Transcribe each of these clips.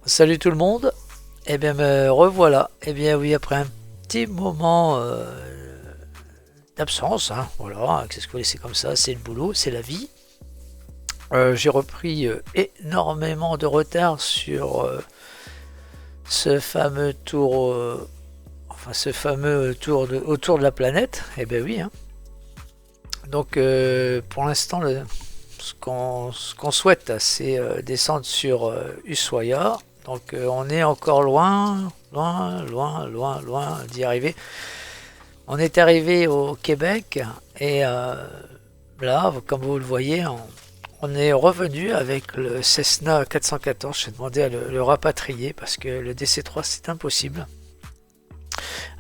Salut tout le monde, eh bien me revoilà, eh bien oui, après un petit moment d'absence, hein, voilà, qu'est-ce que vous voulez, c'est comme ça, c'est le boulot, c'est la vie. J'ai repris énormément de retard sur ce fameux tour, ce fameux tour autour de la planète, eh bien oui, hein. Donc pour l'instant, ce qu'on souhaite, c'est descendre sur Ushuaïa. Donc on est encore loin, loin, loin, loin, loin d'y arriver. On est arrivé au Québec et là, comme vous le voyez, on est revenu avec le Cessna 414. J'ai demandé à le rapatrier parce que le DC-3 c'est impossible.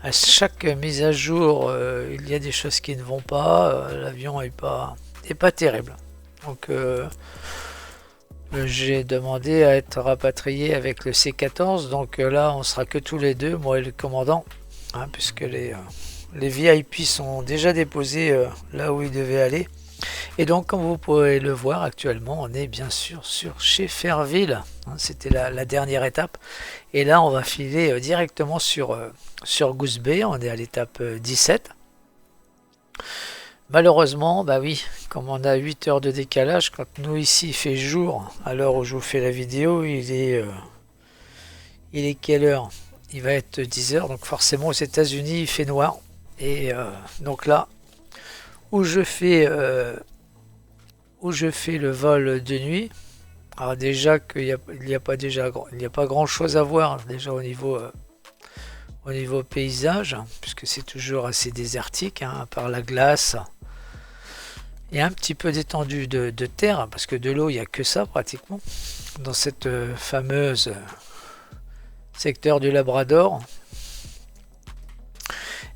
À chaque mise à jour, il y a des choses qui ne vont pas. L'avion est pas terrible. Donc j'ai demandé à être rapatrié avec le C14. Donc là, on sera que tous les deux, moi et le commandant, hein, puisque les VIP sont déjà déposés là où ils devaient aller. Et donc, comme vous pouvez le voir actuellement, on est bien sûr sur chez Fairville. Hein, c'était la dernière étape. Et là, on va filer directement sur Goose Bay. On est à l'étape 17. Malheureusement, bah oui, comme on a 8 heures de décalage, quand nous ici il fait jour, à l'heure où je vous fais la vidéo, il est quelle heure? Il va être 10 heures, donc forcément aux États-Unis il fait noir. Et donc là, où je fais le vol de nuit, alors déjà il n'y a pas grand chose à voir déjà au niveau paysage, hein, puisque c'est toujours assez désertique, hein, à part la glace. Il y a un petit peu d'étendue de terre, parce que de l'eau, il n'y a que ça pratiquement, dans cette fameuse secteur du Labrador.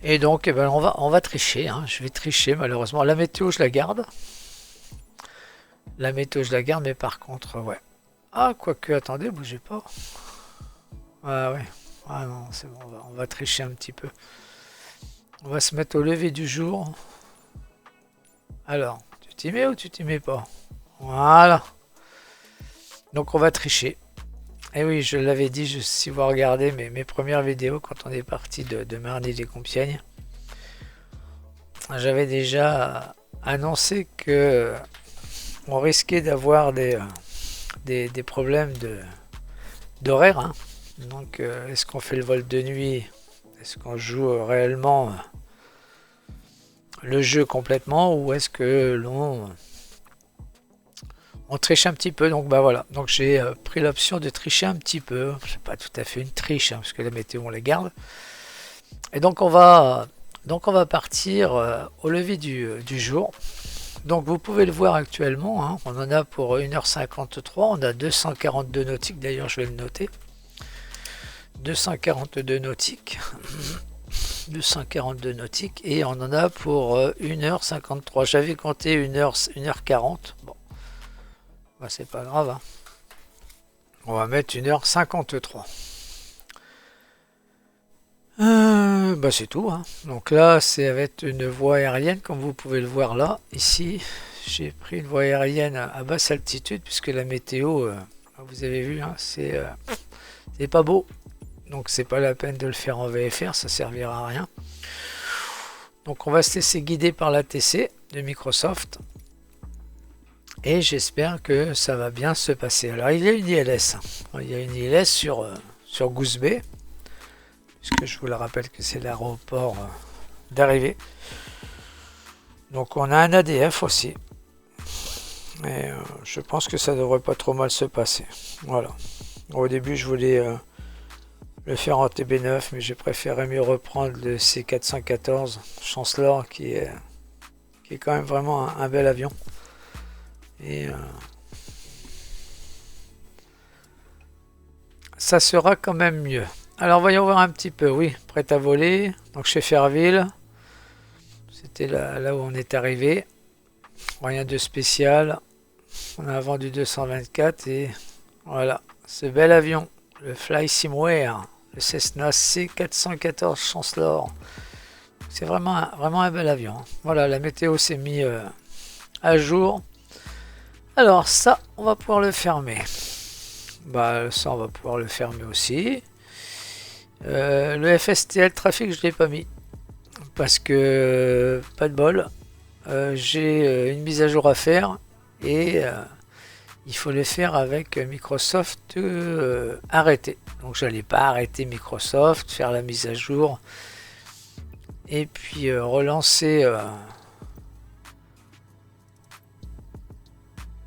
Et donc, eh ben, on va tricher, hein. Je vais tricher malheureusement. La météo, je la garde. La météo, je la garde, mais par contre, ouais. Ah, quoique, attendez, bougez pas. Ah ouais. Ah non, c'est bon, on va tricher un petit peu. On va se mettre au lever du jour. Alors, tu t'y mets ou tu t'y mets pas? Voilà. Donc on va tricher. Et oui, je l'avais dit, si vous regardez mes premières vidéos quand on est parti de Marny-les-Compiègnes, j'avais déjà annoncé que on risquait d'avoir des problèmes d'horaire, hein. Donc est-ce qu'on fait le vol de nuit? Est-ce qu'on joue réellement le jeu complètement ou est-ce que on triche un petit peu? Donc bah voilà, donc j'ai pris l'option de tricher un petit peu. C'est pas tout à fait une triche, hein, parce que la météo on la garde. Et donc on va partir au lever du jour. Donc vous pouvez le voir actuellement, hein, on en a pour 1h53, on a 242 nautiques, d'ailleurs je vais le noter. 242 nautiques. 242 nautiques et on en a pour 1h53. J'avais compté 1h40. Bon, bah, c'est pas grave, hein. On va mettre 1h53. Bah c'est tout, hein. Donc là, c'est avec une voie aérienne, comme vous pouvez le voir là. Ici, j'ai pris une voie aérienne à basse altitude, puisque la météo, vous avez vu, hein, c'est pas beau. Donc c'est pas la peine de le faire en VFR, ça servira à rien. Donc on va se laisser guider par l'ATC de Microsoft. Et j'espère que ça va bien se passer. Alors il y a une ILS. Il y a une ILS sur Goose Bay. Puisque je vous le rappelle que c'est l'aéroport d'arrivée. Donc on a un ADF aussi. Et je pense que ça devrait pas trop mal se passer. Voilà. Au début je voulais le faire en TB9, mais j'ai préféré mieux reprendre le C414 Chancellor qui est quand même vraiment un bel avion. Et ça sera quand même mieux. Alors voyons voir un petit peu. Oui, prêt à voler. Donc chez Fairville, c'était là où on est arrivé. Rien de spécial. On a vendu 224 et voilà, ce bel avion, le Fly Simware, le Cessna C414 Chancellor. C'est vraiment un bel avion. Voilà, la météo s'est mise à jour. Alors ça, on va pouvoir le fermer. Bah ça on va pouvoir le fermer aussi. Le FSTL trafic je l'ai pas mis parce que pas de bol. J'ai une mise à jour à faire et il faut le faire avec Microsoft arrêté. Donc je n'allais pas arrêter Microsoft, faire la mise à jour et puis relancer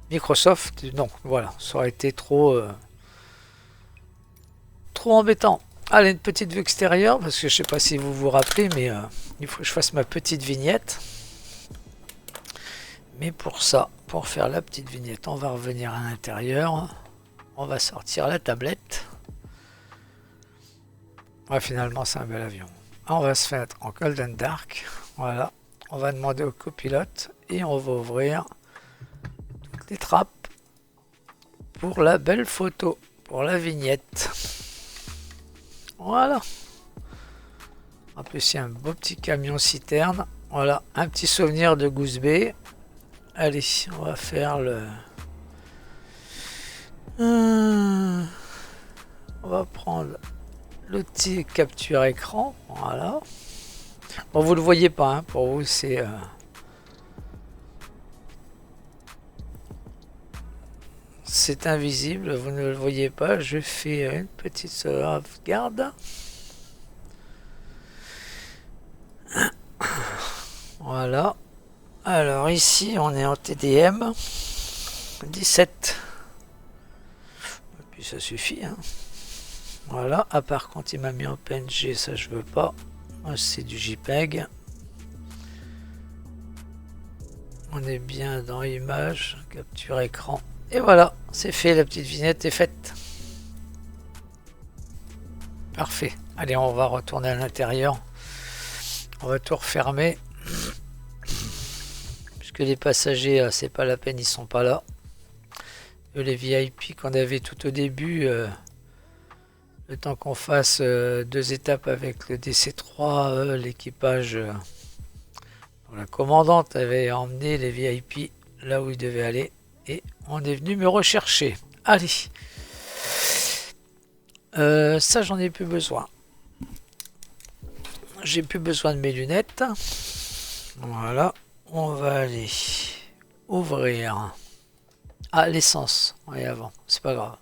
Microsoft. Non, voilà, ça aurait été trop embêtant. Allez, une petite vue extérieure parce que je sais pas si vous vous rappelez, mais il faut que je fasse ma petite vignette. Mais pour ça, pour faire la petite vignette, on va revenir à l'intérieur. On va sortir la tablette. Ouais, finalement, c'est un bel avion. On va se mettre en Golden Dark. Voilà. On va demander au copilote et on va ouvrir toutes les trappes pour la belle photo, pour la vignette. Voilà. En plus, il y a un beau petit camion citerne. Voilà, un petit souvenir de Goose Bay. Allez, on va faire le... On va prendre l'outil capture écran. Voilà. Bon, vous le voyez pas, hein, pour vous, c'est... c'est invisible, vous ne le voyez pas. Je fais une petite sauvegarde. Voilà. Alors ici on est en TDM 17. Et puis ça suffit. Hein. Voilà. À part quand il m'a mis en PNG, ça je veux pas. C'est du JPEG. On est bien dans image, capture écran. Et voilà, c'est fait, la petite vignette est faite. Parfait. Allez, on va retourner à l'intérieur. On va tout refermer. Puisque les passagers, c'est pas la peine, ils sont pas là. Les VIP qu'on avait tout au début, le temps qu'on fasse 2 étapes avec le DC3, l'équipage, la commandante avait emmené les VIP là où ils devaient aller. Et on est venu me rechercher. Allez. Ça, j'en ai plus besoin. J'ai plus besoin de mes lunettes. Voilà. On va aller ouvrir. Ah, l'essence. Oui, avant. C'est pas grave.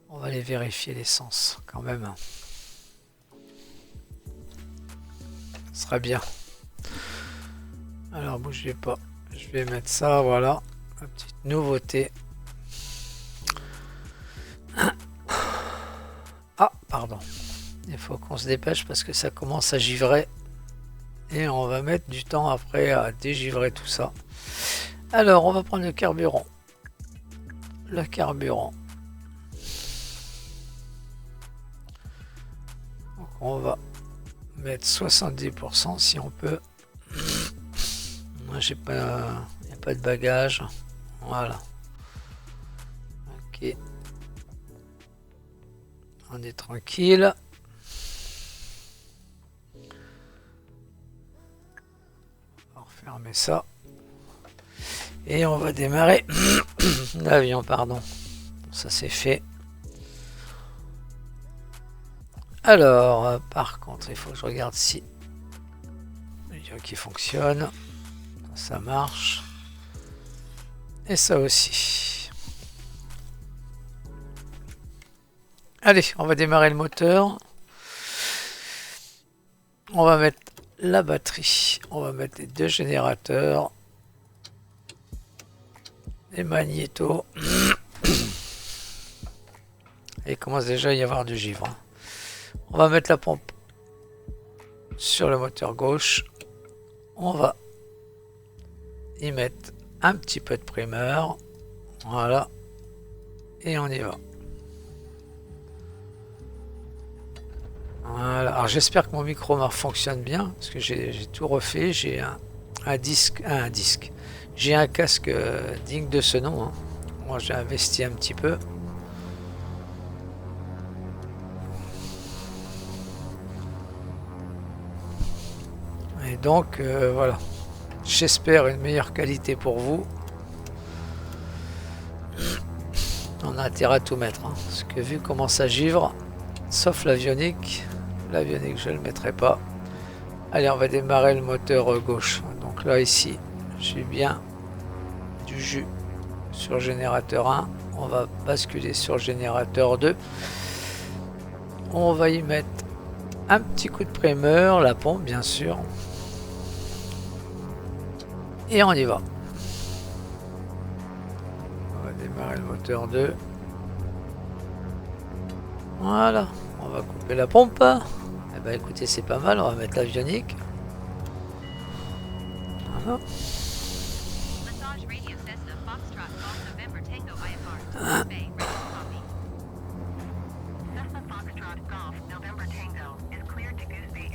On va aller vérifier l'essence quand même. Ce sera bien. Alors, bougez pas. Je vais mettre ça, voilà. La petite nouveauté. Ah, pardon. Il faut qu'on se dépêche parce que ça commence à givrer. Et on va mettre du temps après à dégivrer tout ça. Alors, on va prendre le carburant. Le carburant. Donc, on va mettre 70% si on peut. Moi, j'ai pas... Il n'y a pas de bagages. Voilà. Ok. On est tranquille. On va refermer ça. Et on va démarrer l'avion, pardon. Ça c'est fait. Alors, par contre, il faut que je regarde si qui fonctionne. Ça marche. Et ça aussi. Allez, on va démarrer le moteur. On va mettre la batterie. On va mettre les 2 générateurs. Les magnétos. Et il commence déjà à y avoir du givre. On va mettre la pompe sur le moteur gauche. On va y mettre un petit peu de primeur. Voilà. Et on y va. Voilà. Alors j'espère que mon micro fonctionne bien. Parce que j'ai tout refait. J'ai un disque. J'ai un casque digne de ce nom. Hein. Moi j'ai investi un petit peu. Et donc voilà. J'espère une meilleure qualité pour vous. On a intérêt à tout mettre, hein, parce que vu comment ça givre, sauf l'avionique je ne le mettrai pas. Allez, on va démarrer le moteur gauche. Donc là, ici, j'ai bien du jus sur générateur 1. On va basculer sur générateur 2. On va y mettre un petit coup de primeur, la pompe bien sûr. Et on y va. On va démarrer le moteur 2. Voilà, on va couper la pompe. Eh ben écoutez, c'est pas mal, on va mettre l'avionique. Voilà.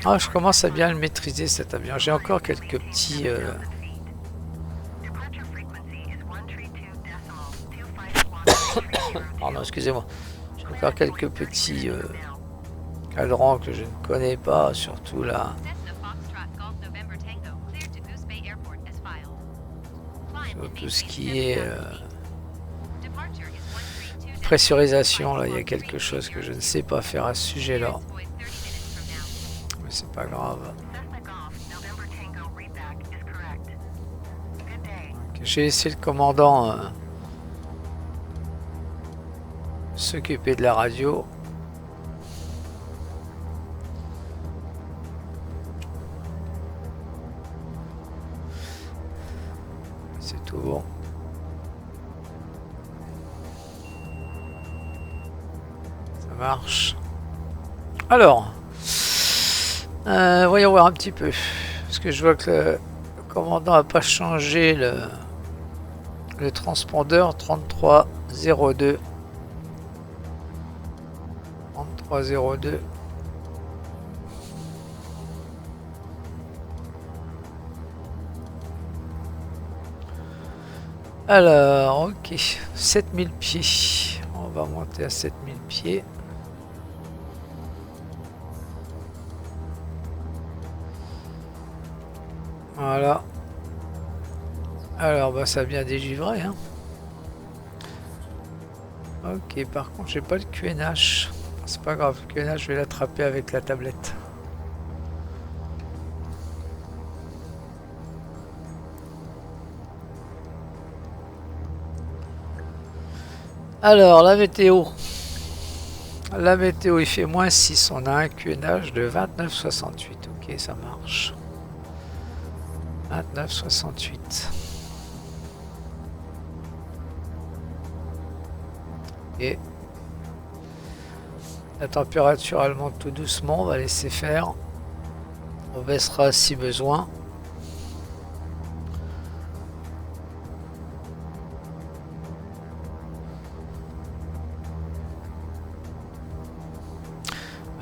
Ah, je commence à bien le maîtriser cet avion. J'ai encore quelques petits... Pardon, excusez-moi. J'ai encore quelques petits cadrans que je ne connais pas, surtout là. Sur tout ce qui est pressurisation, là, il y a quelque chose que je ne sais pas faire à ce sujet-là. Mais c'est pas grave. J'ai laissé le commandant s'occuper de la radio. C'est tout bon. Ça marche. Alors, voyons voir un petit peu. Parce que je vois que le commandant n'a pas changé le transpondeur 3302. 3302. Alors, ok, 7000 pieds. On va monter à 7000 pieds. Voilà. Alors, bah, ça a bien dégivré, hein. Ok, par contre, j'ai pas le QNH. C'est pas grave, le QNH, je vais l'attraper avec la tablette. Alors, la météo. La météo, il fait -6. On a un QNH de 29,68. Ok, ça marche. 29,68. Et la température, elle monte tout doucement. On va laisser faire. On baissera si besoin.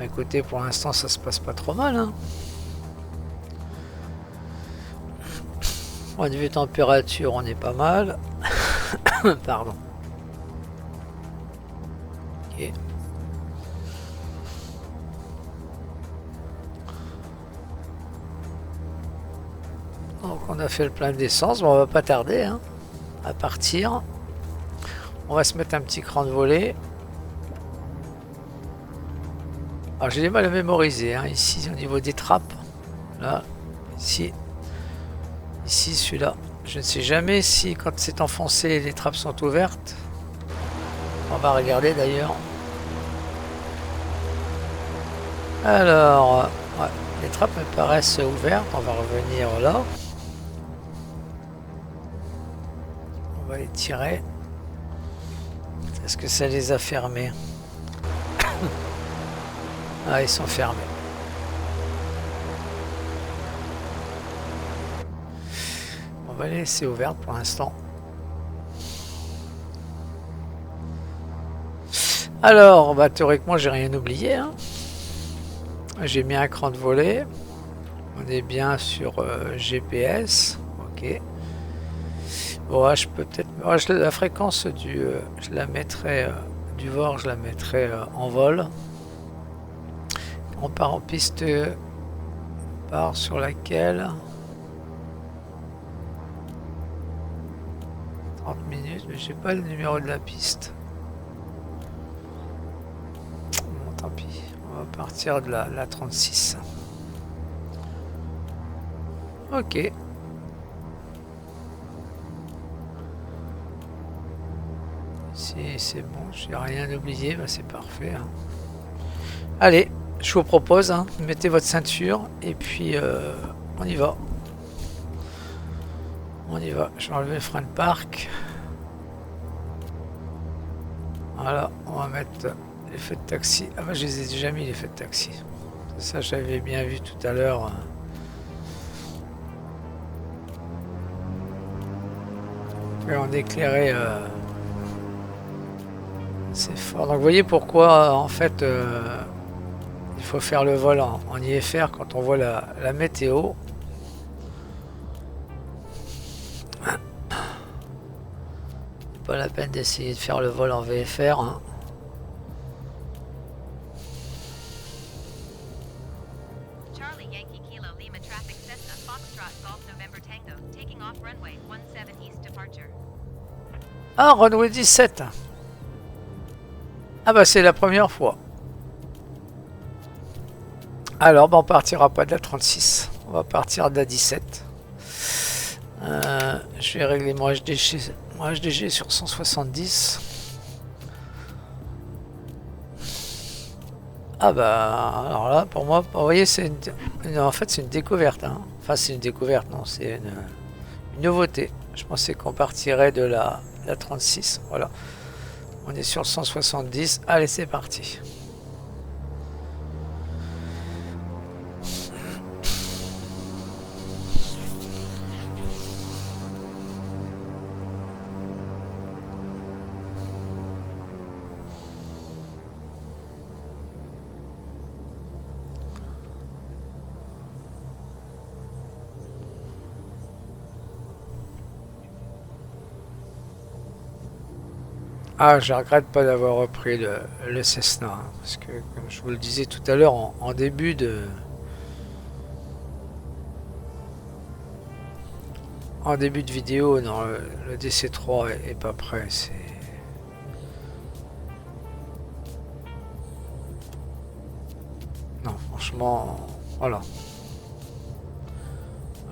Écoutez, pour l'instant, ça se passe pas trop mal, hein. Point de vue température, on est pas mal. Pardon. Ok. Donc, on a fait le plein d'essence. Bon, on va pas tarder, hein, à partir. On va se mettre un petit cran de volée. Alors j'ai du mal à mémoriser, hein, ici au niveau des trappes. Là, ici. Ici, celui-là. Je ne sais jamais si quand c'est enfoncé, les trappes sont ouvertes. On va regarder d'ailleurs. Alors, ouais, les trappes me paraissent ouvertes. On va revenir là. On va les tirer. Est-ce que ça les a fermés? Ah, ils sont fermés. On va les laisser ouvertes pour l'instant. Alors, bah, théoriquement, j'ai rien oublié, hein. J'ai mis un cran de volée. On est bien sur GPS. Ok. Bon, je peux peut-être... la fréquence je la mettrai... du VOR, je la mettrai en vol. On part en piste... on part sur laquelle... 30 minutes, mais j'ai pas le numéro de la piste. tant pis. On va partir de la 36. Ok. Si c'est bon, j'ai rien oublié, bah c'est parfait. Hein. Allez, je vous propose, hein, mettez votre ceinture et puis on y va. On y va. Je vais enlever le frein de parc. Voilà, on va mettre les feux de taxi. Ah bah je les ai déjà mis les feux de taxi. Ça j'avais bien vu tout à l'heure. Et on éclairait c'est fort. Donc vous voyez pourquoi en fait il faut faire le vol en IFR quand on voit la météo. Pas la peine d'essayer de faire le vol en VFR. Hein. Ah, runway 17. Ah bah c'est la première fois. Alors bah, on partira pas de la 36. On va partir de la 17. Je vais régler mon HDG sur 170. Ah bah alors là pour moi, vous voyez c'est en fait c'est une découverte. Hein. Enfin c'est une découverte, non c'est une nouveauté. Je pensais qu'on partirait de la 36. Voilà. On est sur le 170. Allez c'est parti. Ah, je regrette pas d'avoir repris le Cessna, hein, parce que comme je vous le disais tout à l'heure en début de vidéo, non, le DC3 est pas prêt, c'est non franchement voilà.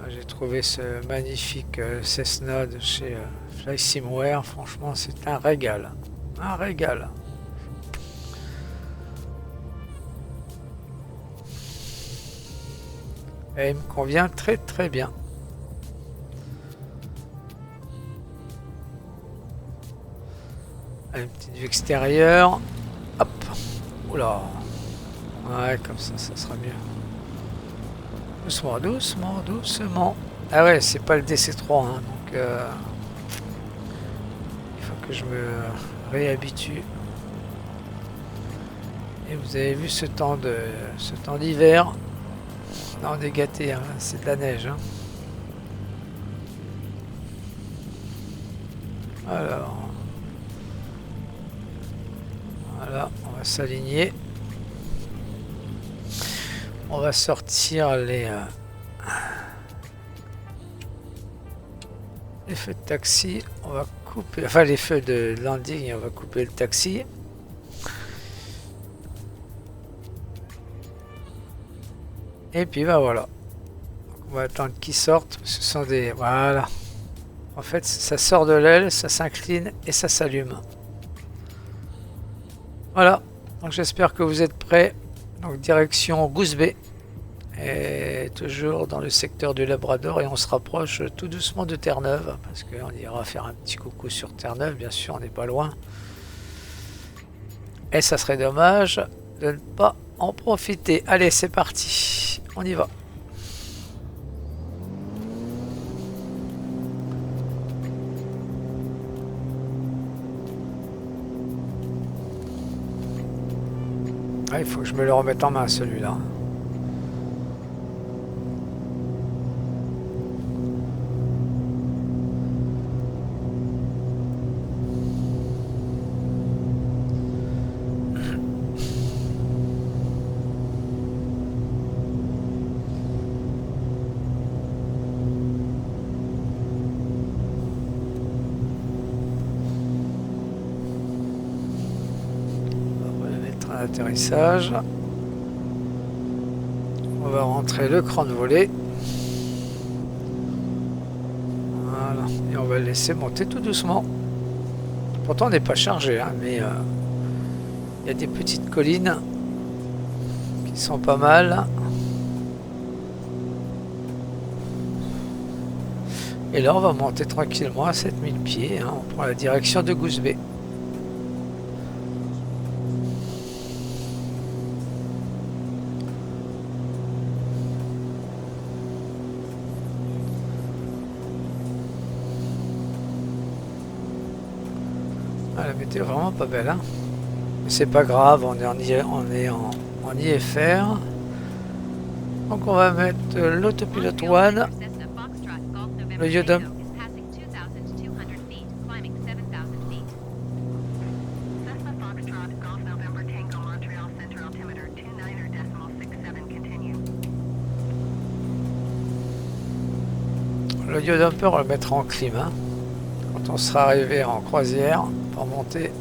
J'ai trouvé ce magnifique Cessna de chez Fly Simware, franchement c'est un régal. Un régal. Et il me convient très très bien. Une petite vue extérieure. Hop. Oula. Ouais, comme ça sera mieux. Doucement, doucement, doucement. Ah ouais, c'est pas le DC3, hein, donc il faut que je me réhabitue. Et vous avez vu ce temps d'hiver. Non, on est gâté, hein, c'est de la neige. Hein. Alors, voilà, on va s'aligner. On va sortir les feux de taxi. On va couper, enfin les feux de landing. On va couper le taxi. Et puis bah voilà. On va attendre qu'ils sortent. Ce sont des voilà. En fait, ça sort de l'aile, ça s'incline et ça s'allume. Voilà. Donc j'espère que vous êtes prêts. Donc direction Goose Bay. Et toujours dans le secteur du Labrador et on se rapproche tout doucement de Terre-Neuve parce qu'on ira faire un petit coucou sur Terre-Neuve, bien sûr on n'est pas loin et ça serait dommage de ne pas en profiter. Allez c'est parti, on y va. Ah, il faut que je me le remette en main celui-là. d'atterrissage. On va rentrer le cran de volée. Voilà. Et on va le laisser monter tout doucement. Pourtant on n'est pas chargé, hein, mais il y a des petites collines qui sont pas mal. Et là on va monter tranquillement à 7000 pieds, hein. On prend la direction de Goose Bay. Ah, la météo est vraiment pas belle, hein. Mais c'est pas grave, on est en IFR. Donc on va mettre l'autopilote One, le Yodom. Le Yodumper, on va le mettre en clim, hein, quand on sera arrivé en croisière pour monter.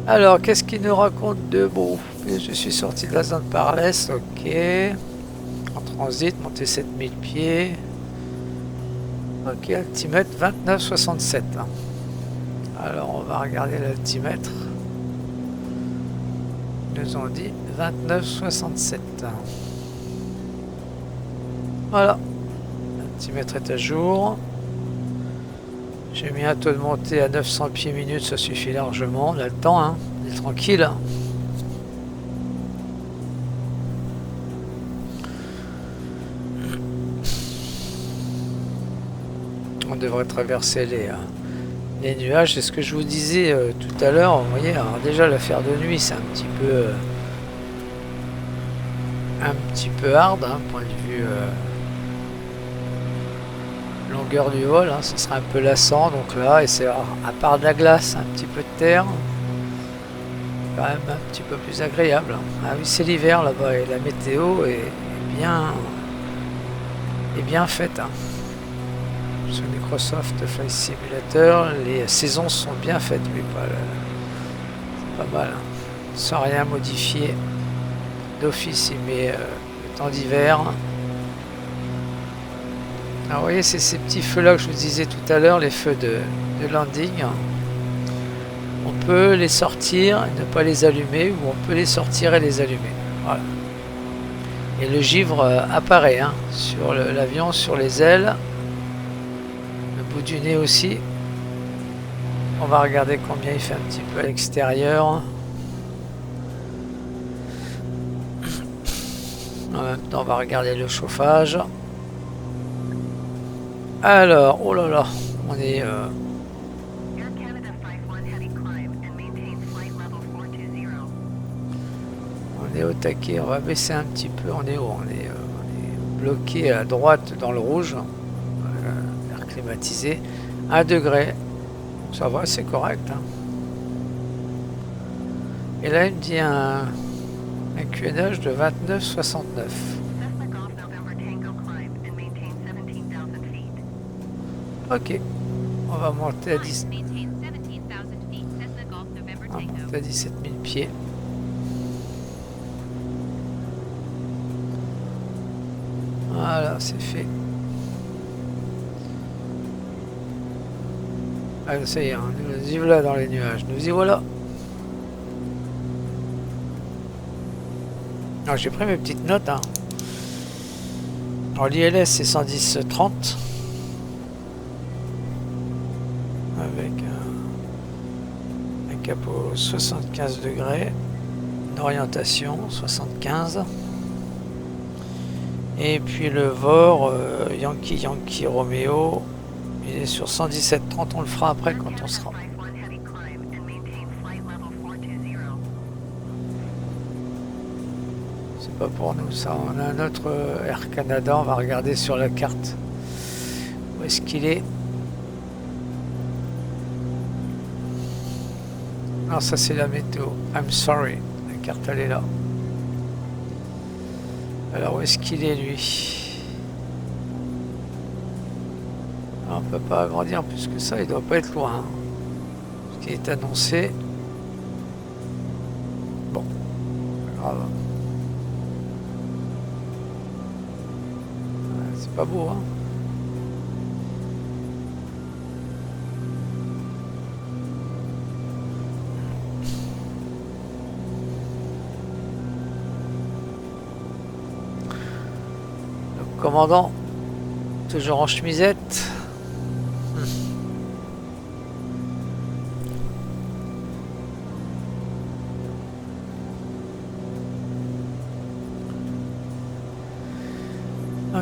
Alors, qu'est-ce qu'il nous raconte de beau? Je suis sorti de la zone par l'est, ok. En transit, monter 7000 pieds. Ok, altimètre 29,67. Alors, on va regarder l'altimètre. Ils nous ont dit 29,67. Voilà. L'altimètre est à jour. J'ai mis un taux de montée à 900 pieds minutes, ça suffit largement. On a le temps, hein. On est tranquille. On devrait traverser les nuages. C'est ce que je vous disais tout à l'heure. Vous voyez, alors déjà l'affaire de nuit, c'est un petit peu hard, hein, point de vue longueur du vol, hein, ce sera un peu lassant. Donc là, et c'est à part de la glace, un petit peu de terre, quand même un petit peu plus agréable. Ah oui, c'est l'hiver là-bas et la météo est bien faite, hein. Sur Microsoft Flight Simulator, les saisons sont bien faites, mais c'est pas mal, hein. Sans rien modifier. D'office, il met le temps d'hiver. Alors, vous voyez, c'est ces petits feux-là que je vous disais tout à l'heure, les feux de landing. On peut les sortir et ne pas les allumer, ou on peut les sortir et les allumer. Voilà. Et le givre apparaît, hein, sur l'avion, sur les ailes. Le bout du nez aussi. On va regarder combien il fait un petit peu à l'extérieur. En même temps, on va regarder le chauffage. Alors, oh là là, on est... on est au taquet, on va baisser un petit peu. On est où? On est bloqué à droite dans le rouge. Air climatisé. 1 degré. Ça va, c'est correct, hein. Et là, il me dit un QNH de 29,69. Ok. On va monter à 10. On va monter à 17 000 pieds. Voilà, c'est fait. Ah, ça y est, nous y voilà dans les nuages. Nous y voilà. Alors, j'ai pris mes petites notes, hein. Alors, l'ILS, c'est 110-30. Avec un capot 75 degrés. Une orientation 75. Et puis le VOR Yankee Romeo, il est sur 117,30. On le fera après quand on sera. C'est pas pour nous ça. On a un autre Air Canada. On va regarder sur la carte où est-ce qu'il est. Non, ça c'est la météo. I'm sorry. La carte elle est là. Alors où est-ce qu'il est lui? On ne peut pas agrandir plus que ça, il doit pas être loin, hein. Ce qui est annoncé. Bon, grave. Ouais, c'est pas beau, hein. Le commandant, toujours en chemisette.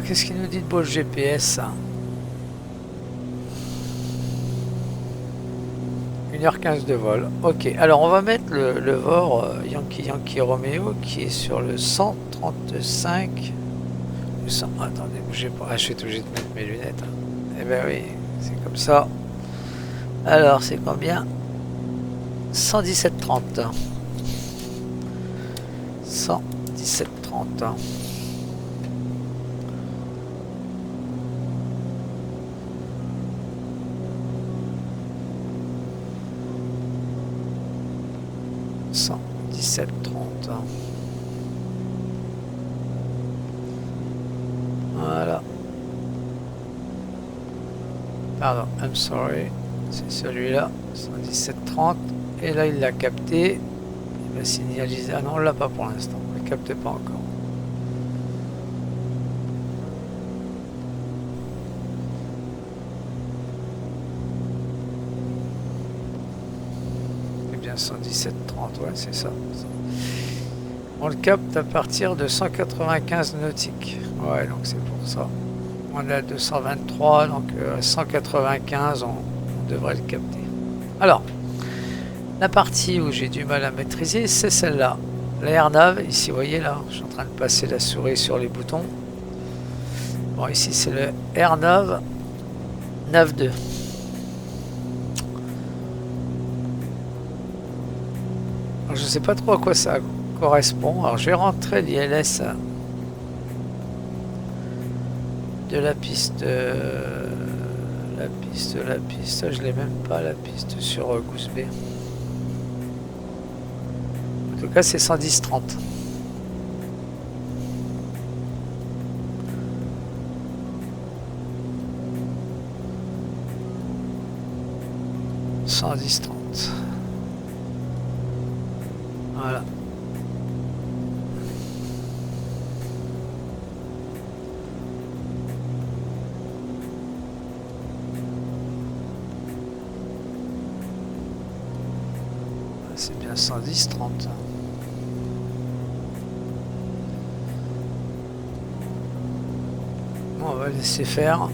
Qu'est-ce qu'il nous dit de beau le GPS ça? 1h15 de vol. Ok, alors on va mettre le VOR Yankee Romeo qui est sur le 135. Attendez, bougez pas. Ah, je suis obligé de mettre mes lunettes. Eh ben oui, c'est comme ça. Alors, c'est combien? 117,30. 117,30. 117,30. Voilà. Pardon, I'm sorry. C'est celui-là. 117,30. Et là, il l'a capté. Il va signaliser. Ah non, on l'a pas pour l'instant. On ne le capte pas encore. Eh bien, 117,30. Ouais, c'est ça. On le capte à partir de 195 nautiques. Ouais, donc c'est pour ça. On est à 223, donc à 195, on devrait le capter. Alors, la partie où j'ai du mal à maîtriser, c'est celle-là. La AirNav, ici, vous voyez là, je suis en train de passer la souris sur les boutons. Bon, ici, c'est le AirNav Nav 2. Alors, je ne sais pas trop à quoi ça correspond. Alors, je vais rentrer l'ILS de la piste, je l'ai même pas, la piste sur Goose Bay. En tout cas, c'est 110,30. Voilà. C'est bien 110,30. Bon, on va laisser faire.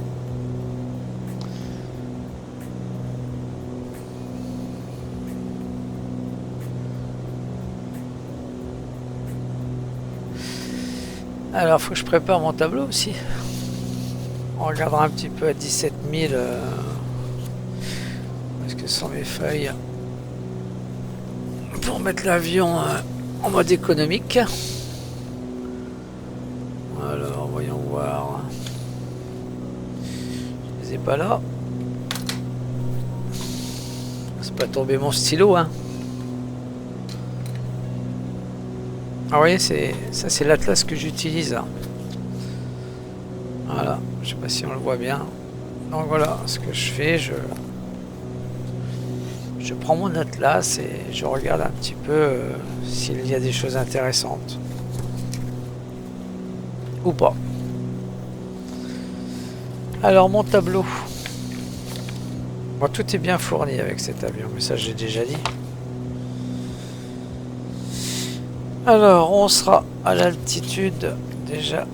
Alors, faut que je prépare mon tableau aussi. On regardera un petit peu à 17 000. Parce que sont mes feuilles pour mettre l'avion en mode économique. Alors, voyons voir. Je les ai pas là. C'est pas tombé mon stylo, hein. Ah, vous voyez, ça c'est l'atlas que j'utilise. Voilà, je sais pas si on le voit bien. Donc voilà, ce que je fais, je prends mon atlas et je regarde un petit peu s'il y a des choses intéressantes. Ou pas. Alors mon tableau. Bon, tout est bien fourni avec cet avion, mais ça j'ai déjà dit. Alors, on sera à l'altitude déjà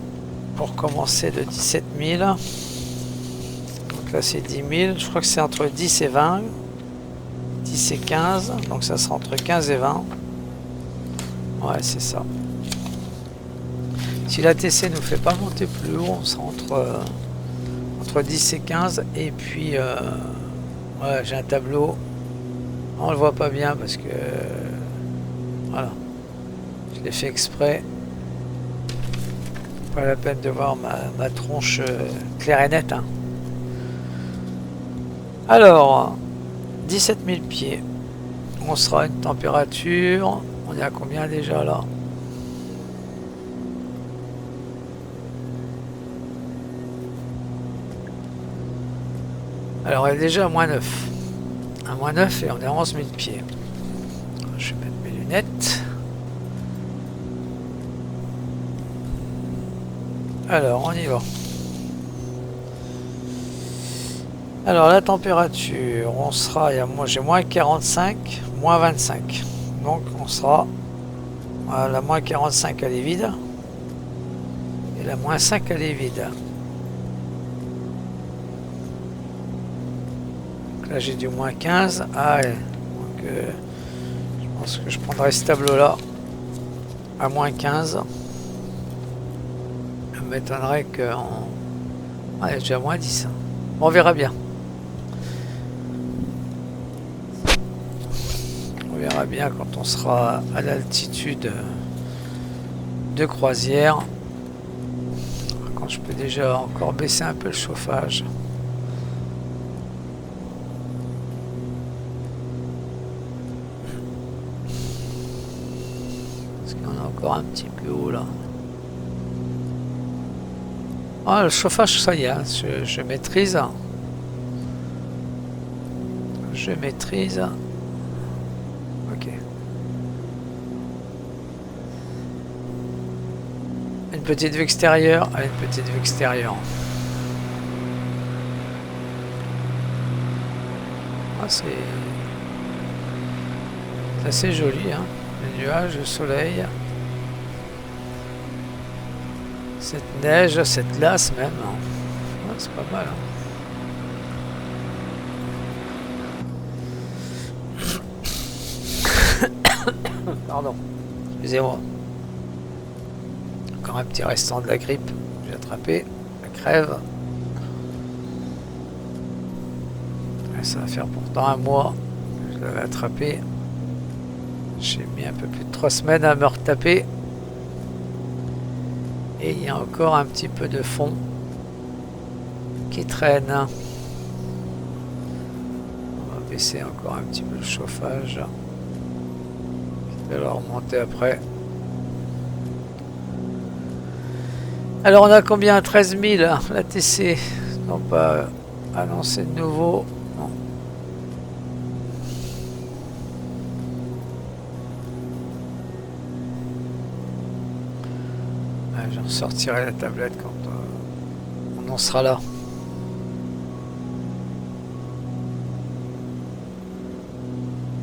pour commencer de 17 000. Donc là, c'est 10 000. Je crois que c'est entre 10 et 20. 10 et 15. Donc ça sera entre 15 et 20. Ouais, c'est ça. Si la TC ne nous fait pas monter plus haut, on sera entre 10 et 15. Et puis, ouais, j'ai un tableau. On le voit pas bien parce que... voilà. Je l'ai fait exprès. Pas la peine de voir ma tronche claire et nette. Hein. Alors, 17 000 pieds. On sera à une température. On est à combien déjà là? Alors, on est déjà à moins 9. À moins 9 et on est à 11 000 pieds. Je vais mettre mes lunettes. Alors, on y va. Alors, la température, on sera, j'ai moins 45, moins 25. Donc, on sera à la moins 45, elle est vide. Et la moins 5, elle est vide. Donc là, j'ai du moins 15. Ah ouais. Donc, je pense que je prendrai ce tableau-là à moins 15. Ça m'étonnerait qu'on... Ah, il y a déjà moins 10. On verra bien. On verra bien quand on sera à l'altitude de croisière. Quand je peux déjà encore baisser un peu le chauffage. Parce qu'on est encore un petit peu haut là. Ah, le chauffage, ça y est, hein, je maîtrise. Je maîtrise. Ok. Une petite vue extérieure. Allez, une petite vue extérieure. Ah, c'est assez joli, hein. Les nuages, le soleil. Cette neige, cette glace même. Ouais, c'est pas mal. Hein. Pardon. Excusez-moi. Encore un petit restant de la grippe. J'ai attrapé la crève. Et ça va faire pourtant un mois que je l'avais attrapé. J'ai mis un peu plus de 3 semaines à me retaper. Et il y a encore un petit peu de fond qui traîne. On va baisser encore un petit peu le chauffage. Je vais le remonter après. Alors on a combien? 13 000 la TC. Non, pas annoncer de nouveau. Non. Je ressortirai la tablette quand on en sera là.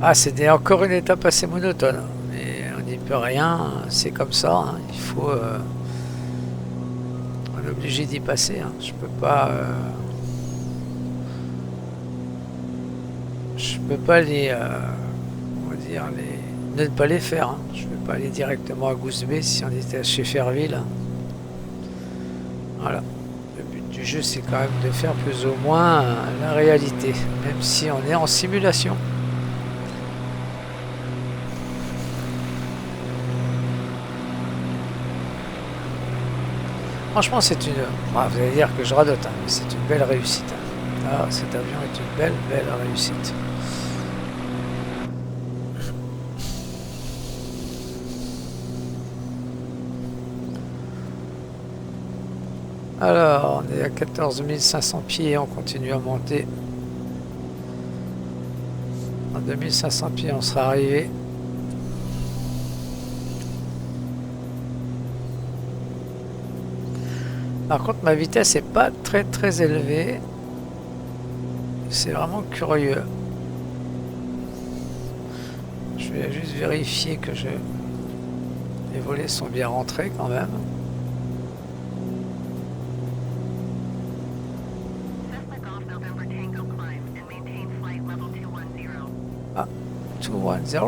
Ah, c'est encore une étape assez monotone. Mais on n'y peut rien. C'est comme ça. Hein. Il faut... on est obligé d'y passer. Hein. Je peux pas... je peux pas les... on va dire les... ne pas les faire. Hein. Je peux pas aller directement à Goose Bay si on était chez Fairville. Voilà. Le but du jeu, c'est quand même de faire plus ou moins la réalité, même si on est en simulation. Franchement, c'est une... Bon, vous allez dire que je radote, hein, mais c'est une belle réussite. Ah, cet avion est une belle réussite. Alors, on est à 14 500 pieds, on continue à monter. À 2500 pieds, on sera arrivé. Par contre, ma vitesse n'est pas très élevée. C'est vraiment curieux. Je vais juste vérifier que les volets sont bien rentrés quand même. Ah, 210.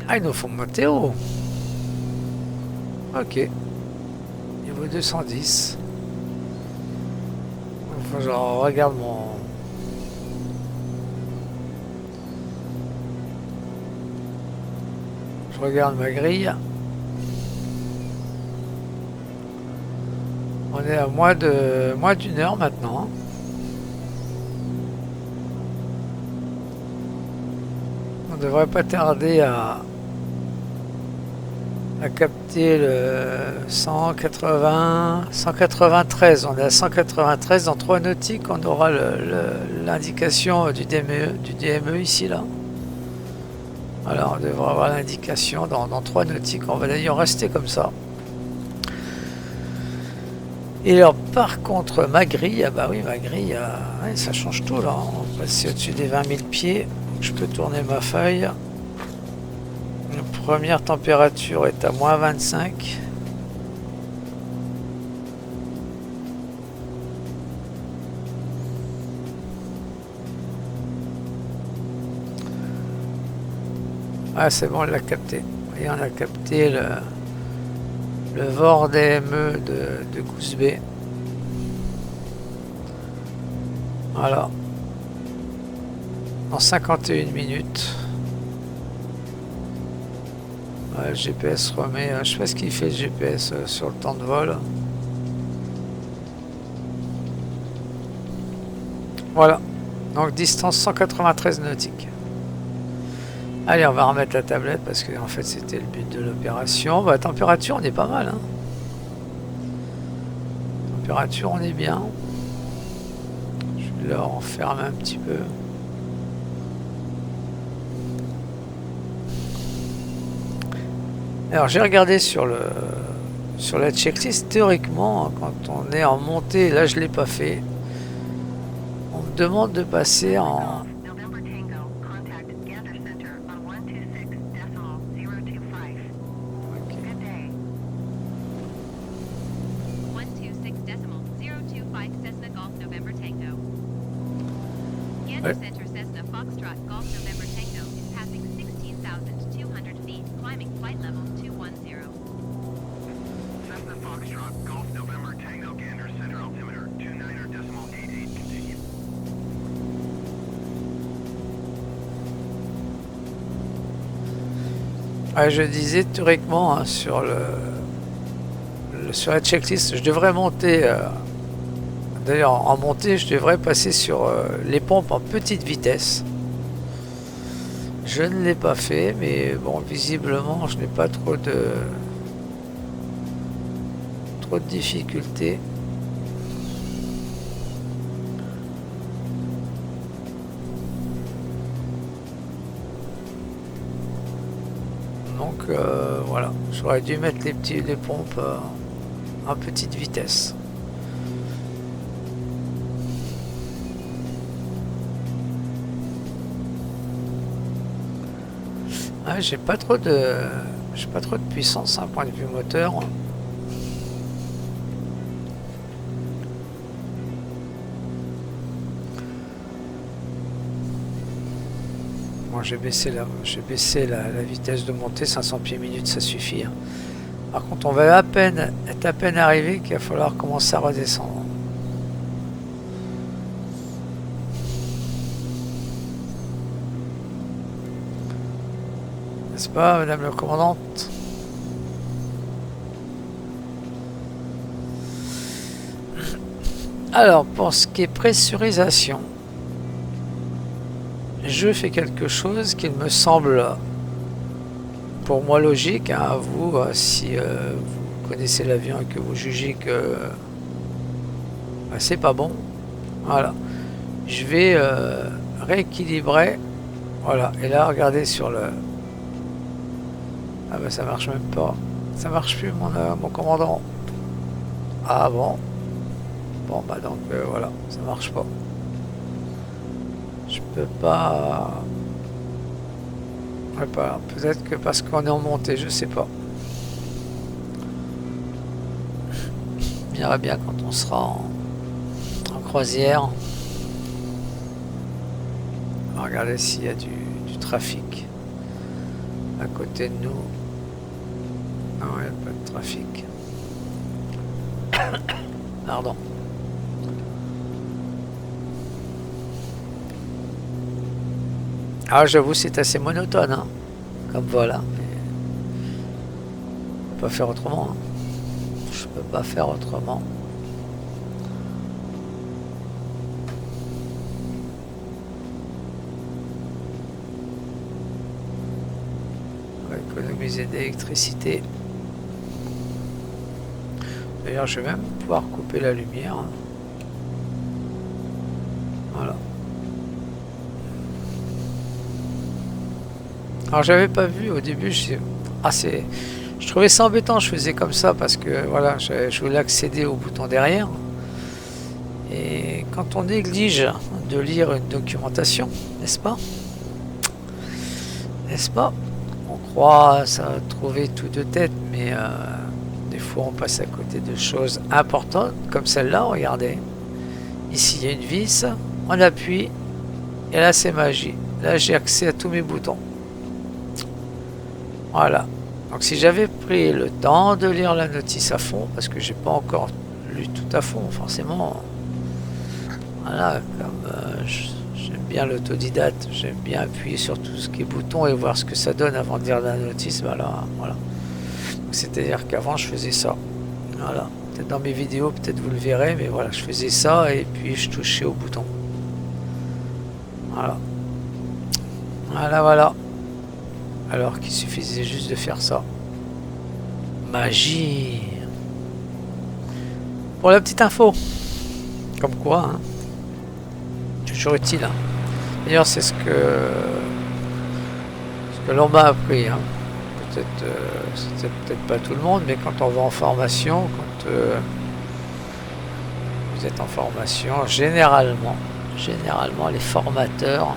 Ah, ils nous font monter haut. Ok. Niveau 210. Enfin, je regarde mon... Je regarde ma grille. On est à moins d'une heure maintenant. On devrait pas tarder à a capté le 193. On est à 193 dans 3 nautiques. On aura l'indication du DME ici là. Alors on devrait avoir l'indication dans 3 nautiques. On va d'ailleurs rester comme ça. Et alors par contre ma grille, ah bah oui ma grille, ouais, ça change tout là. On va passer au-dessus des 20 000 pieds. Je peux tourner ma feuille. La première température est à moins 25. Ah c'est bon, on l'a capté. Vous voyez, on a capté le VOR DME de Goose Bay. Voilà. En 51 minutes. Ouais, le GPS remet. Je sais pas ce qu'il fait le GPS sur le temps de vol. Voilà. Donc distance 193 nautiques. Allez, on va remettre la tablette parce que en fait c'était le but de l'opération. Bah, température, on est pas mal. Hein. Température, on est bien. Je vais le renfermer un petit peu. Alors j'ai regardé sur la checklist, théoriquement, quand on est en montée, là je l'ai pas fait, on me demande de passer en... Ouais. Ouais, je disais théoriquement hein, sur la checklist, je devrais monter. D'ailleurs, en montée, je devrais passer sur les pompes en petite vitesse. Je ne l'ai pas fait, mais bon, visiblement, je n'ai pas trop de difficultés. Donc voilà, j'aurais dû mettre les pompes en petite vitesse. Ah, j'ai pas trop de puissance, hein, point de vue moteur. Bon, j'ai baissé la vitesse de montée, 500 pieds minute, ça suffit. Hein. Par contre, on va être à peine arrivé qu'il va falloir commencer à redescendre. N'est-ce pas, madame la commandante? Alors, pour ce qui est pressurisation, je fais quelque chose qui me semble, pour moi, logique. Hein, à vous, si vous connaissez l'avion et que vous jugez que c'est pas bon, voilà. Je vais rééquilibrer. Voilà. Et là, regardez sur le... Ah bah ça marche même pas. Ça marche plus, mon commandant. Ah bon. Bon bah donc voilà, ça marche pas. Je peux pas... Ouais, peut-être que parce qu'on est en montée, je sais pas. On ira bien quand on sera en croisière. On va regarder s'il y a du trafic à côté de nous. Non, il n'y a pas de trafic. Pardon. Ah, j'avoue, c'est assez monotone, hein, comme voilà. Mais je peux pas faire autrement. Hein. Je peux pas faire autrement. On va économiser d'électricité. D'ailleurs, je vais même pouvoir couper la lumière. Voilà. Alors, j'avais pas vu au début. Je trouvais ça embêtant. Je faisais comme ça parce que voilà, je voulais accéder au bouton derrière. Et quand on néglige de lire une documentation, n'est-ce pas? N'est-ce pas? On croit ça trouver tout de tête, mais des fois on passe à côté de choses importantes, comme celle-là, regardez. Ici il y a une vis, on appuie, et là c'est magie. Là j'ai accès à tous mes boutons. Voilà. Donc si j'avais pris le temps de lire la notice à fond, parce que j'ai pas encore lu tout à fond, forcément. Voilà, comme j'aime bien l'autodidacte, j'aime bien appuyer sur tout ce qui est bouton et voir ce que ça donne avant de lire la notice. Voilà. C'est-à-dire qu'avant je faisais ça. Voilà. Peut-être dans mes vidéos, peut-être vous le verrez, mais voilà, je faisais ça et puis je touchais au bouton. Voilà. Voilà. Alors qu'il suffisait juste de faire ça. Magie. Pour la petite info. Comme quoi, hein. Toujours utile. Hein. D'ailleurs, c'est ce que l'on m'a appris. Hein. C'est peut-être pas tout le monde, mais quand on va en formation, quand vous êtes en formation, généralement, les formateurs,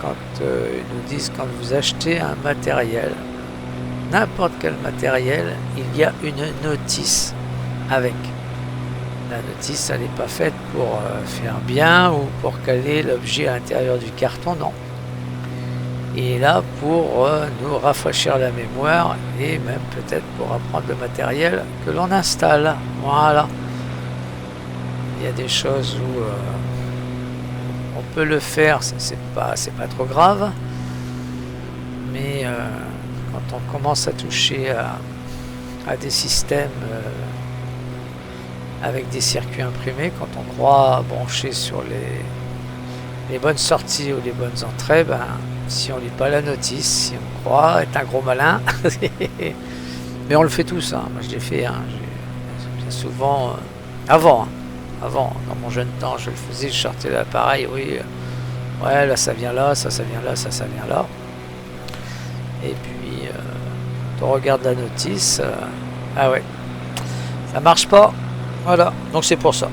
quand ils nous disent quand vous achetez un matériel, n'importe quel matériel, il y a une notice avec. La notice, elle n'est pas faite pour faire bien ou pour caler l'objet à l'intérieur du carton, non. Il est là pour nous rafraîchir la mémoire et même peut-être pour apprendre le matériel que l'on installe. Voilà. Il y a des choses où on peut le faire, c'est pas trop grave. Mais quand on commence à toucher à des systèmes avec des circuits imprimés, quand on croit brancher sur les bonnes sorties ou les bonnes entrées, ben, si on lit pas la notice, si on croit être un gros malin, mais on le fait tous, hein. Moi je l'ai fait, hein. Bien souvent, avant, dans mon jeune temps, je le faisais, je sortais l'appareil, oui, ouais, là ça vient là, ça vient là, ça vient là, et puis on regarde la notice, ah ouais, ça marche pas. Voilà, donc c'est pour ça.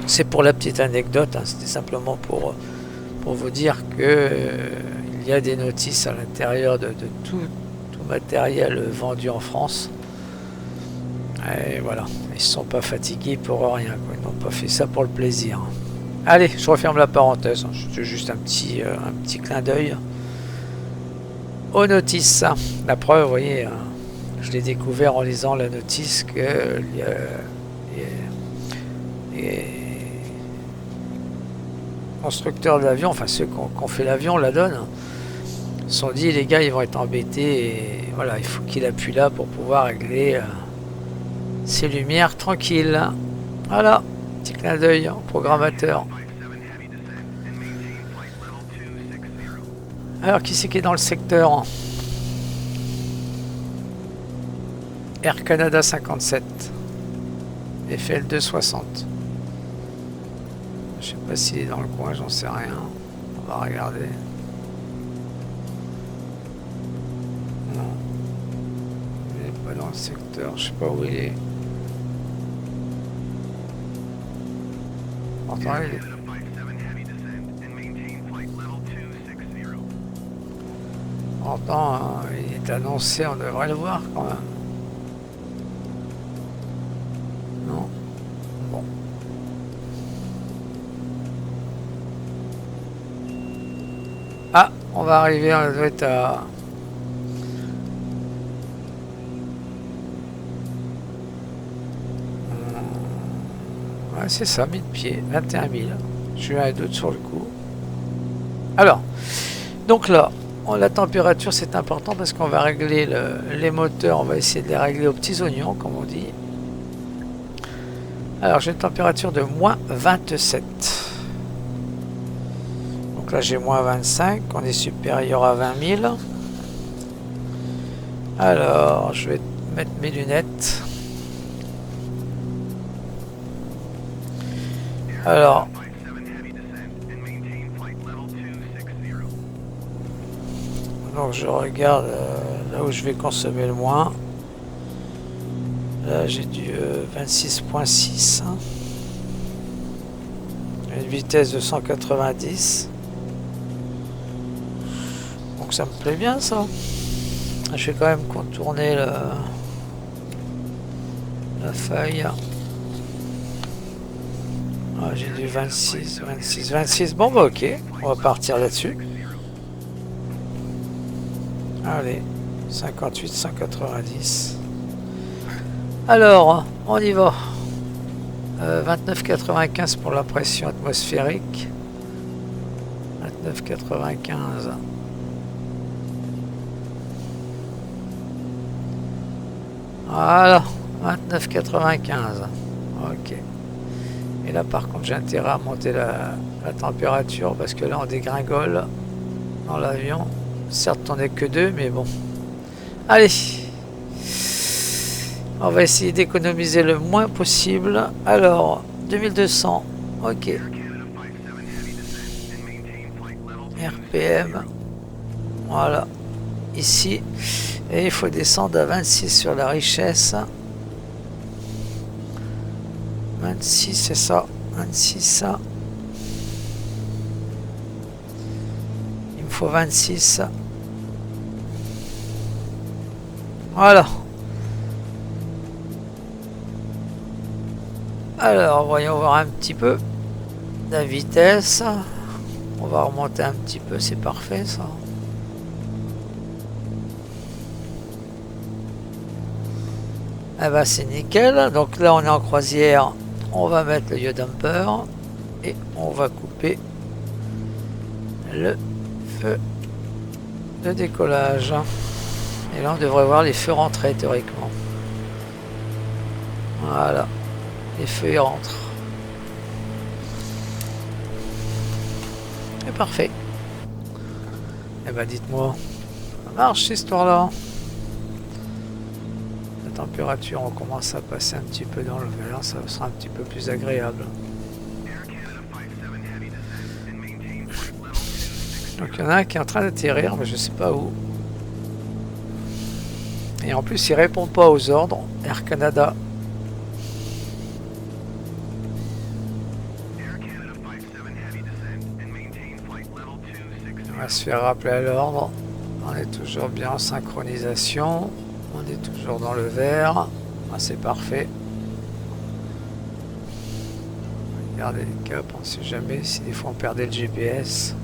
C'est pour la petite anecdote, hein. C'était simplement pour vous dire que il y a des notices à l'intérieur de tout matériel vendu en France. Et voilà, ils ne sont pas fatigués pour rien, quoi. Ils n'ont pas fait ça pour le plaisir. Allez, je referme la parenthèse. C'est juste un petit clin d'œil aux notices. La preuve, vous voyez, je l'ai découvert en lisant la notice que les constructeurs de l'avion, enfin ceux qui ont fait l'avion, la donne, se sont dit les gars ils vont être embêtés et voilà, il faut qu'il appuie là pour pouvoir régler ces lumières tranquilles. Voilà, petit clin d'œil au programmateur. Alors qui c'est qui est dans le secteur? Air Canada 57 FL 260. Je sais pas s'il est dans le coin, j'en sais rien. On va regarder. Non. Il n'est pas dans le secteur, je sais pas où il est. Pourtant, il est... Pourtant, il est annoncé, on devrait le voir quand même. Non. Bon. Ah, on va arriver, on doit être à... Ouais, c'est ça, 1000 pieds, 21 000. Je suis un doute sur le coup. Alors, donc là, la température c'est important parce qu'on va régler les moteurs, on va essayer de les régler aux petits oignons, comme on dit. Alors, j'ai une température de moins 27. Donc là, j'ai moins 25. On est supérieur à 20 000. Alors, je vais mettre mes lunettes. Alors, donc je regarde là où je vais consommer le moins. Là j'ai du 26.6, hein. Une vitesse de 190. Donc ça me plaît bien ça. Je vais quand même contourner la feuille. Ah, j'ai du 26, 26, 26. Bon bah ok, on va partir là-dessus. Allez, 58, 190. Alors, on y va. 29,95 pour la pression atmosphérique. 29,95. Voilà, 29,95. Ok. Et là, par contre, j'ai intérêt à monter la température parce que là, on dégringole dans l'avion. Certes, on n'est que deux, mais bon. Allez. On va essayer d'économiser le moins possible. Alors, 2200. Ok. RPM. Voilà. Ici. Et il faut descendre à 26 sur la richesse. 26, c'est ça. 26, ça. Il me faut 26. Voilà. Alors, voyons voir un petit peu la vitesse. On va remonter un petit peu, c'est parfait ça. Eh ben c'est nickel. Donc là on est en croisière. On va mettre le yaw damper et on va couper le feu de décollage. Et là on devrait voir les feux rentrer théoriquement. Voilà. Les feux ils rentrent. C'est parfait. Et ben dites-moi, ça marche cette histoire-là. La température, on commence à passer un petit peu dans le vert, ça sera un petit peu plus agréable. Donc il y en a un qui est en train d'atterrir, mais je sais pas où. Et en plus, il répond pas aux ordres. Air Canada. On va se faire rappeler à l'ordre. On est toujours bien en synchronisation. On est toujours dans le vert. Ah, c'est parfait. Regardez les caps, on ne sait jamais si des fois on perdait le GPS.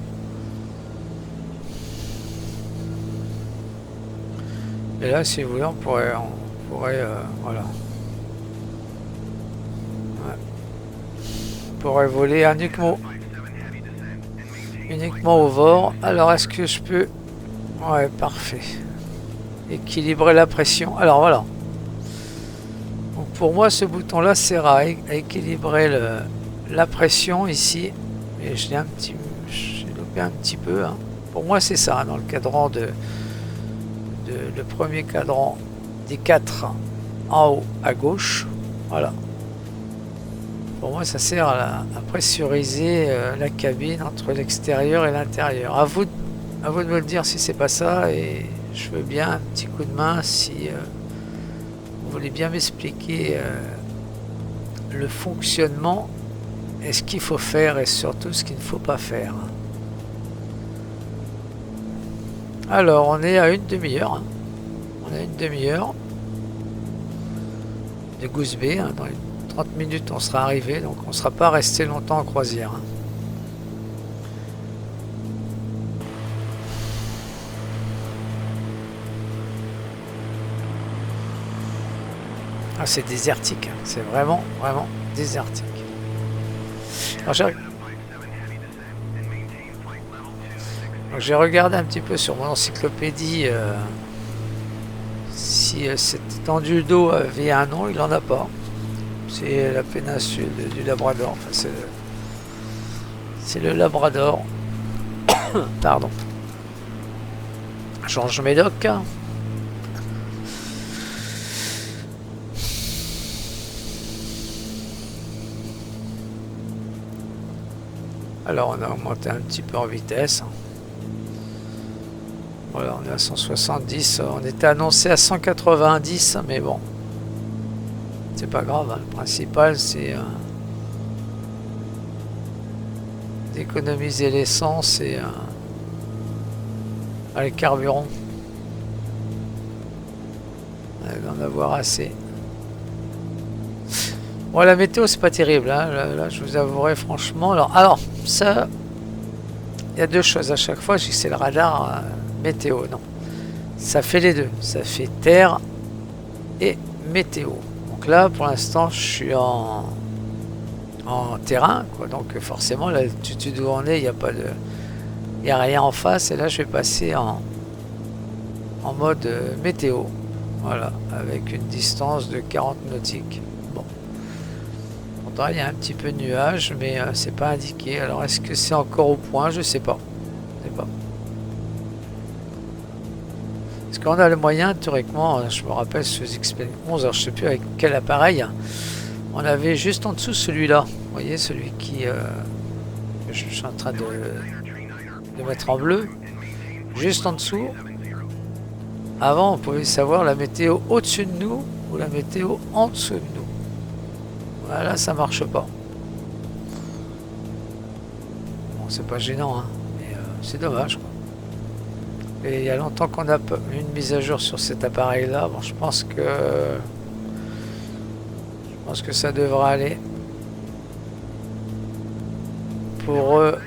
Et là, si vous voulez, on pourrait voilà. Ouais. On pourrait voler uniquement au VOR. Alors, est-ce que je peux... Ouais, parfait. Équilibrer la pression. Alors, voilà. Donc, pour moi, ce bouton-là sert à équilibrer la pression ici. Et j'ai loupé un petit peu. Hein. Pour moi, c'est ça, hein, dans le cadran le premier cadran des 4 en haut à gauche. Voilà. Pour moi, ça sert à pressuriser la cabine entre l'extérieur et l'intérieur. À vous de me le dire si c'est pas ça, et je veux bien un petit coup de main si vous voulez bien m'expliquer le fonctionnement et ce qu'il faut faire et surtout ce qu'il ne faut pas faire. Alors, on est à une demi-heure. Hein. On a une demi-heure de Goose Bay. Hein. Dans les 30 minutes, on sera arrivé. Donc, on ne sera pas resté longtemps en croisière. Hein. Ah, c'est désertique. Hein. C'est vraiment, vraiment désertique. Alors, j'ai regardé un petit peu sur mon encyclopédie si cette étendue d'eau avait un nom. Il n'en a pas. C'est la péninsule du Labrador. Enfin, c'est le Labrador. Pardon. Georges Médoc. Alors on a augmenté un petit peu en vitesse. Voilà, on est à 170. On était annoncé à 190, mais bon, c'est pas grave, hein. Le principal c'est d'économiser l'essence et le carburant, d'en avoir assez. Bon, la météo c'est pas terrible, hein. Là, je vous avouerai franchement. Alors ça, il y a deux choses à chaque fois. Je dis que c'est le radar météo, non. Ça fait les deux. Ça fait terre et météo. Donc là, pour l'instant, je suis en terrain, quoi. Donc forcément, l'altitude où on est, il n'y a pas de, il n'y a rien en face. Et là, je vais passer en mode météo. Voilà, avec une distance de 40 nautiques. Bon. Pourtant, il y a un petit peu de nuages, mais c'est pas indiqué. Alors, est-ce que c'est encore au point? Je sais pas. Je sais pas. Est-ce qu'on a le moyen, théoriquement, je me rappelle sur XP 11, alors je sais plus avec quel appareil, on avait juste en dessous celui-là. Vous voyez, celui qui... que je suis en train de mettre en bleu. Juste en dessous. Avant, on pouvait savoir la météo au-dessus de nous ou la météo en dessous de nous. Voilà, ça marche pas. Bon, c'est pas gênant, hein, mais c'est dommage, quoi. Et il y a longtemps qu'on a une mise à jour sur cet appareil-là. Bon, je pense que ça devrait aller. Pour eux,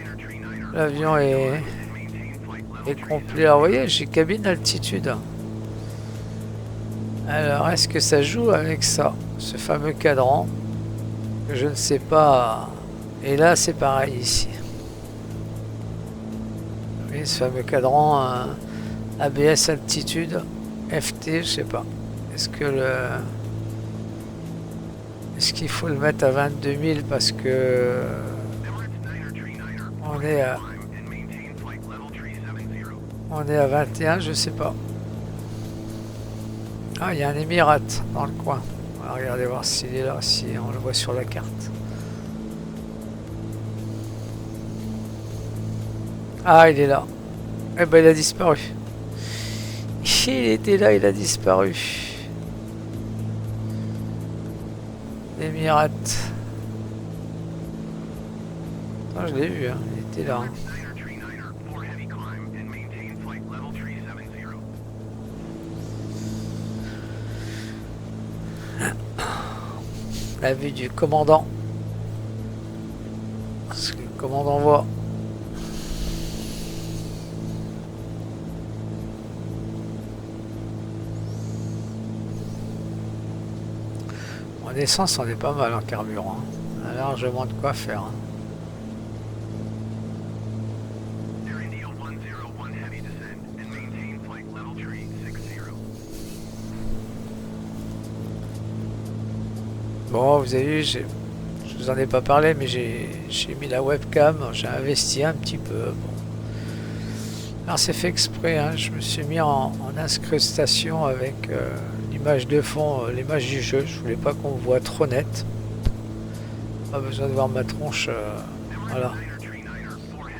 l'avion est complet. Alors, vous voyez, j'ai cabine altitude. Alors, est-ce que ça joue avec ça, ce fameux cadran? Je ne sais pas. Et là, c'est pareil ici. Oui, ce fameux cadran ABS altitude, FT, je sais pas. Est-ce qu'il faut le mettre à 22 000 parce que on est à 21, je sais pas. Ah, il y a un Émirate dans le coin. On va regarder voir s'il est là, si on le voit sur la carte. Ah, il est là. Eh ben, il a disparu. Il était là, il a disparu. Émirate. Ah, je l'ai vu, hein. Il était là. La vue du commandant. Ce que le commandant voit. En essence, on est pas mal en carburant. On a largement de quoi faire. Bon, vous avez vu, je vous en ai pas parlé, mais j'ai mis la webcam, j'ai investi un petit peu. Bon. Alors c'est fait exprès, hein, je me suis mis en incrustation avec l'image de fond, l'image du jeu. Je voulais pas qu'on me voit trop net. Pas besoin de voir ma tronche, voilà,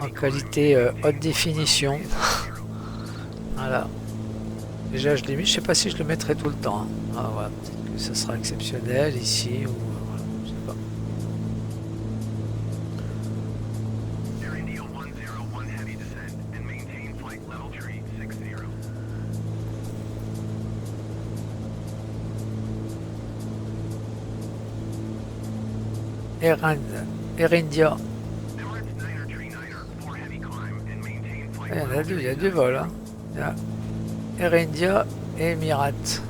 en qualité haute définition. Voilà. Déjà je l'ai mis, je sais pas si je le mettrai tout le temps. Hein. Ah, voilà. Peut-être que ça sera exceptionnel ici ou voilà, je sais pas. Air India. Il y en a deux, il y a deux vols. Hein. Il y a Air India et Emirates.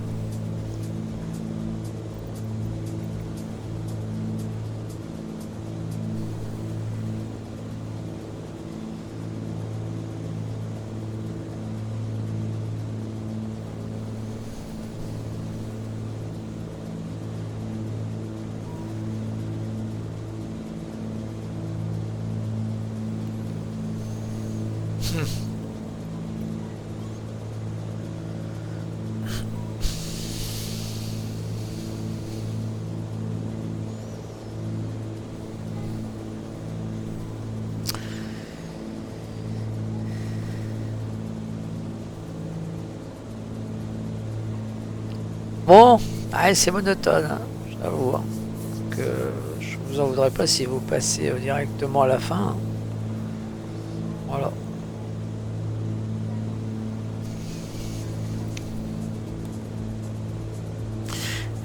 Bon, allez, c'est monotone, hein, j'avoue. Hein, que je vous en voudrais pas si vous passez directement à la fin. Hein. Voilà.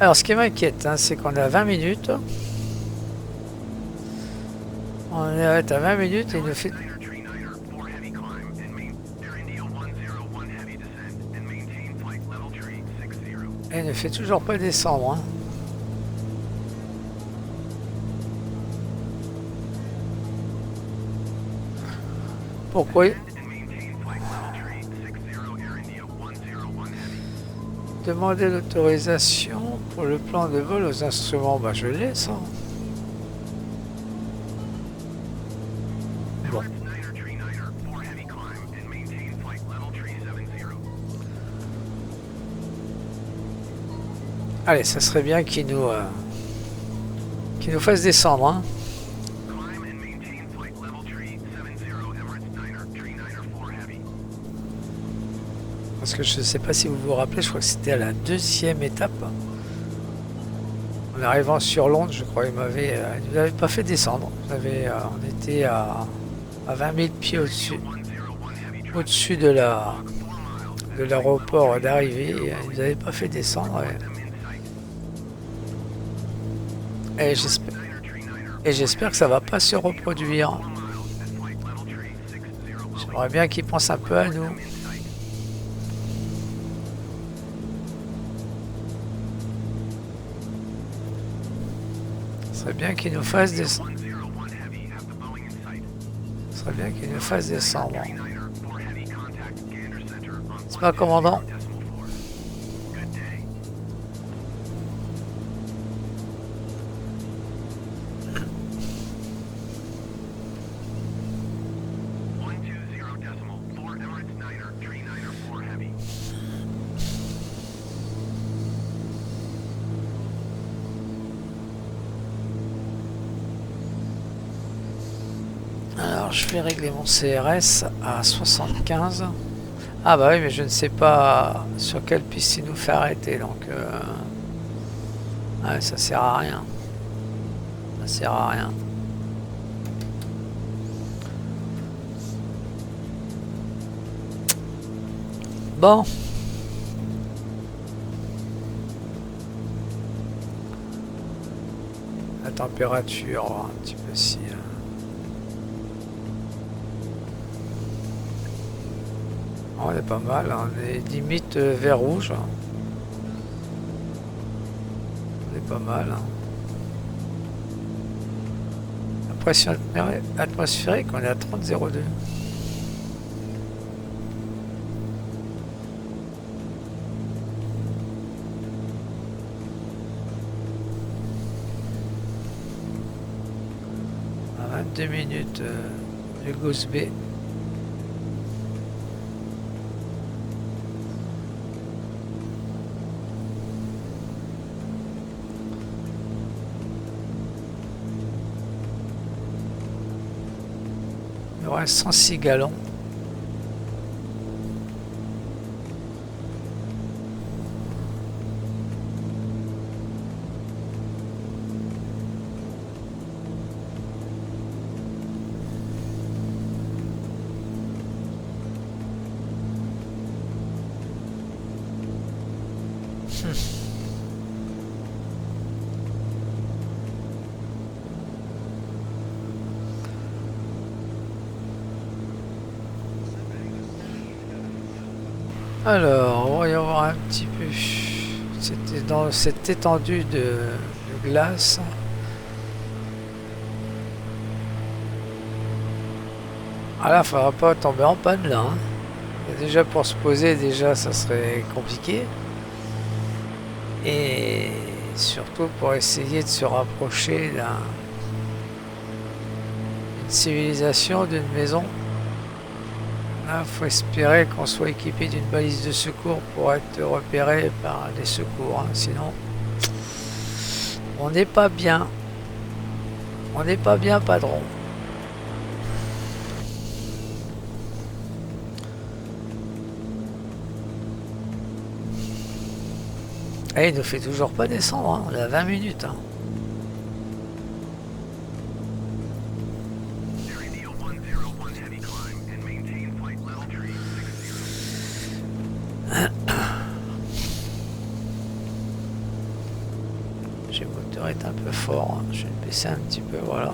Alors, ce qui m'inquiète, hein, c'est qu'on a 20 minutes. On est à 20 minutes et il nous fait... Et il ne fait toujours pas descendre. Hein. Pourquoi? Demander l'autorisation pour le plan de vol aux instruments. Bah je l'ai ça. Bon. Allez, ça serait bien qu'il nous fasse descendre. Hein. Parce que je ne sais pas si vous vous rappelez, je crois que c'était à la deuxième étape. En arrivant sur Londres, je crois qu'il nous avait pas fait descendre. On était à 20 000 pieds au-dessus de l'aéroport d'arrivée. Il nous avait pas fait descendre. Et j'espère que ça va pas se reproduire. J'aimerais bien qu'il pense un peu à nous. Ce serait bien qu'il nous fasse descendre. Ce serait bien qu'il nous fasse descendre. C'est pas commandant. Je vais régler mon CRS à 75. Ah bah oui, mais je ne sais pas sur quelle piste il nous fait arrêter, donc ouais, ça sert à rien. Ça sert à rien. Bon. La température, un petit peu si... On est pas mal, on est limite vert rouge. On est pas mal. La pression atmosphérique, on est à 30,02. À 22 minutes du Goose Bay. Ouais, 106 gallons. Alors, on va y avoir un petit peu... C'était dans cette étendue de glace. Ah là, il ne faudra pas tomber en panne là. Hein. Déjà pour se poser, déjà ça serait compliqué. Et surtout pour essayer de se rapprocher d'une civilisation, d'une maison. Là, faut espérer qu'on soit équipé d'une balise de secours pour être repéré par les secours. Hein. Sinon, on n'est pas bien. On n'est pas bien, padron. Et il ne fait toujours pas descendre, hein. On est à 20 minutes. Hein. Le moteur est un peu fort, hein. Je vais le baisser un petit peu, voilà.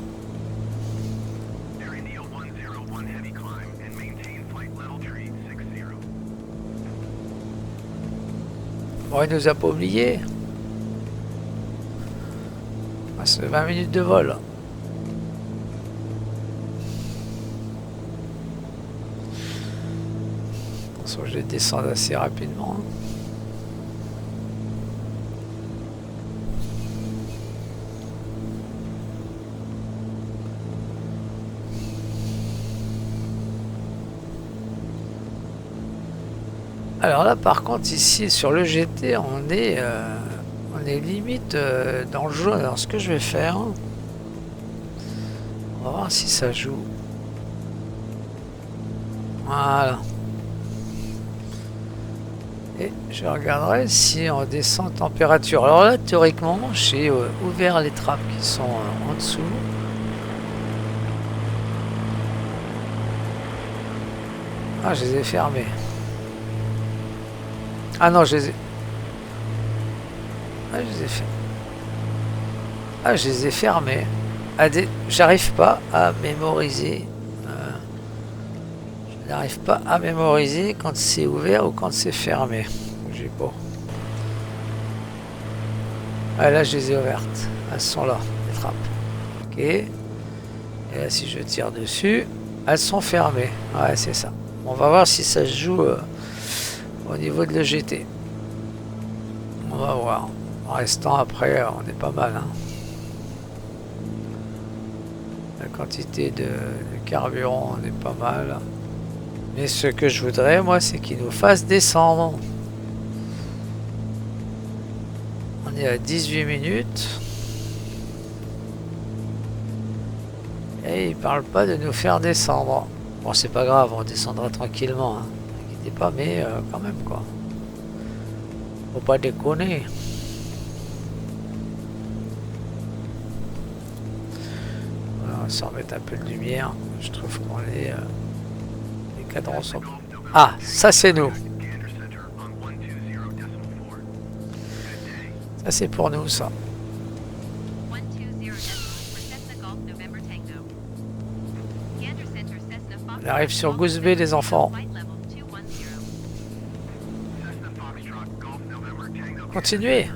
Bon, il nous a pas oublié. Ah, c'est 20 minutes de vol. Attention, je vais descendre assez rapidement. Alors là, par contre, ici, sur le GT, on est limite dans le jaune. Alors, ce que je vais faire, on va voir si ça joue. Voilà. Et je regarderai si on descend température. Alors là, théoriquement, j'ai ouvert les trappes qui sont en dessous. Ah, je les ai fermées. Ah non, je les ai... Ah, je les ai fermés. J'arrive pas à mémoriser. Je n'arrive pas à mémoriser quand c'est ouvert ou quand c'est fermé. J'ai pas. Ah, là, je les ai ouvertes. Elles sont là, les trappes. Ok. Et là, si je tire dessus, elles sont fermées. Ouais, c'est ça. On va voir si ça se joue au niveau de l'EGT. On va voir. En restant après, on est pas mal. Hein. La quantité de carburant, on est pas mal. Mais ce que je voudrais, moi, c'est qu'il nous fasse descendre. On est à 18 minutes. Et il parle pas de nous faire descendre. Bon, c'est pas grave, on descendra tranquillement. Hein. N'inquiétez pas, mais quand même, quoi. Faut pas déconner. On va s'en remettre un peu de lumière. Je trouve qu'on est... les cadrans sont... Ah, ça c'est nous. Ça c'est pour nous, ça. On arrive sur Goose Bay, les enfants. Continuez.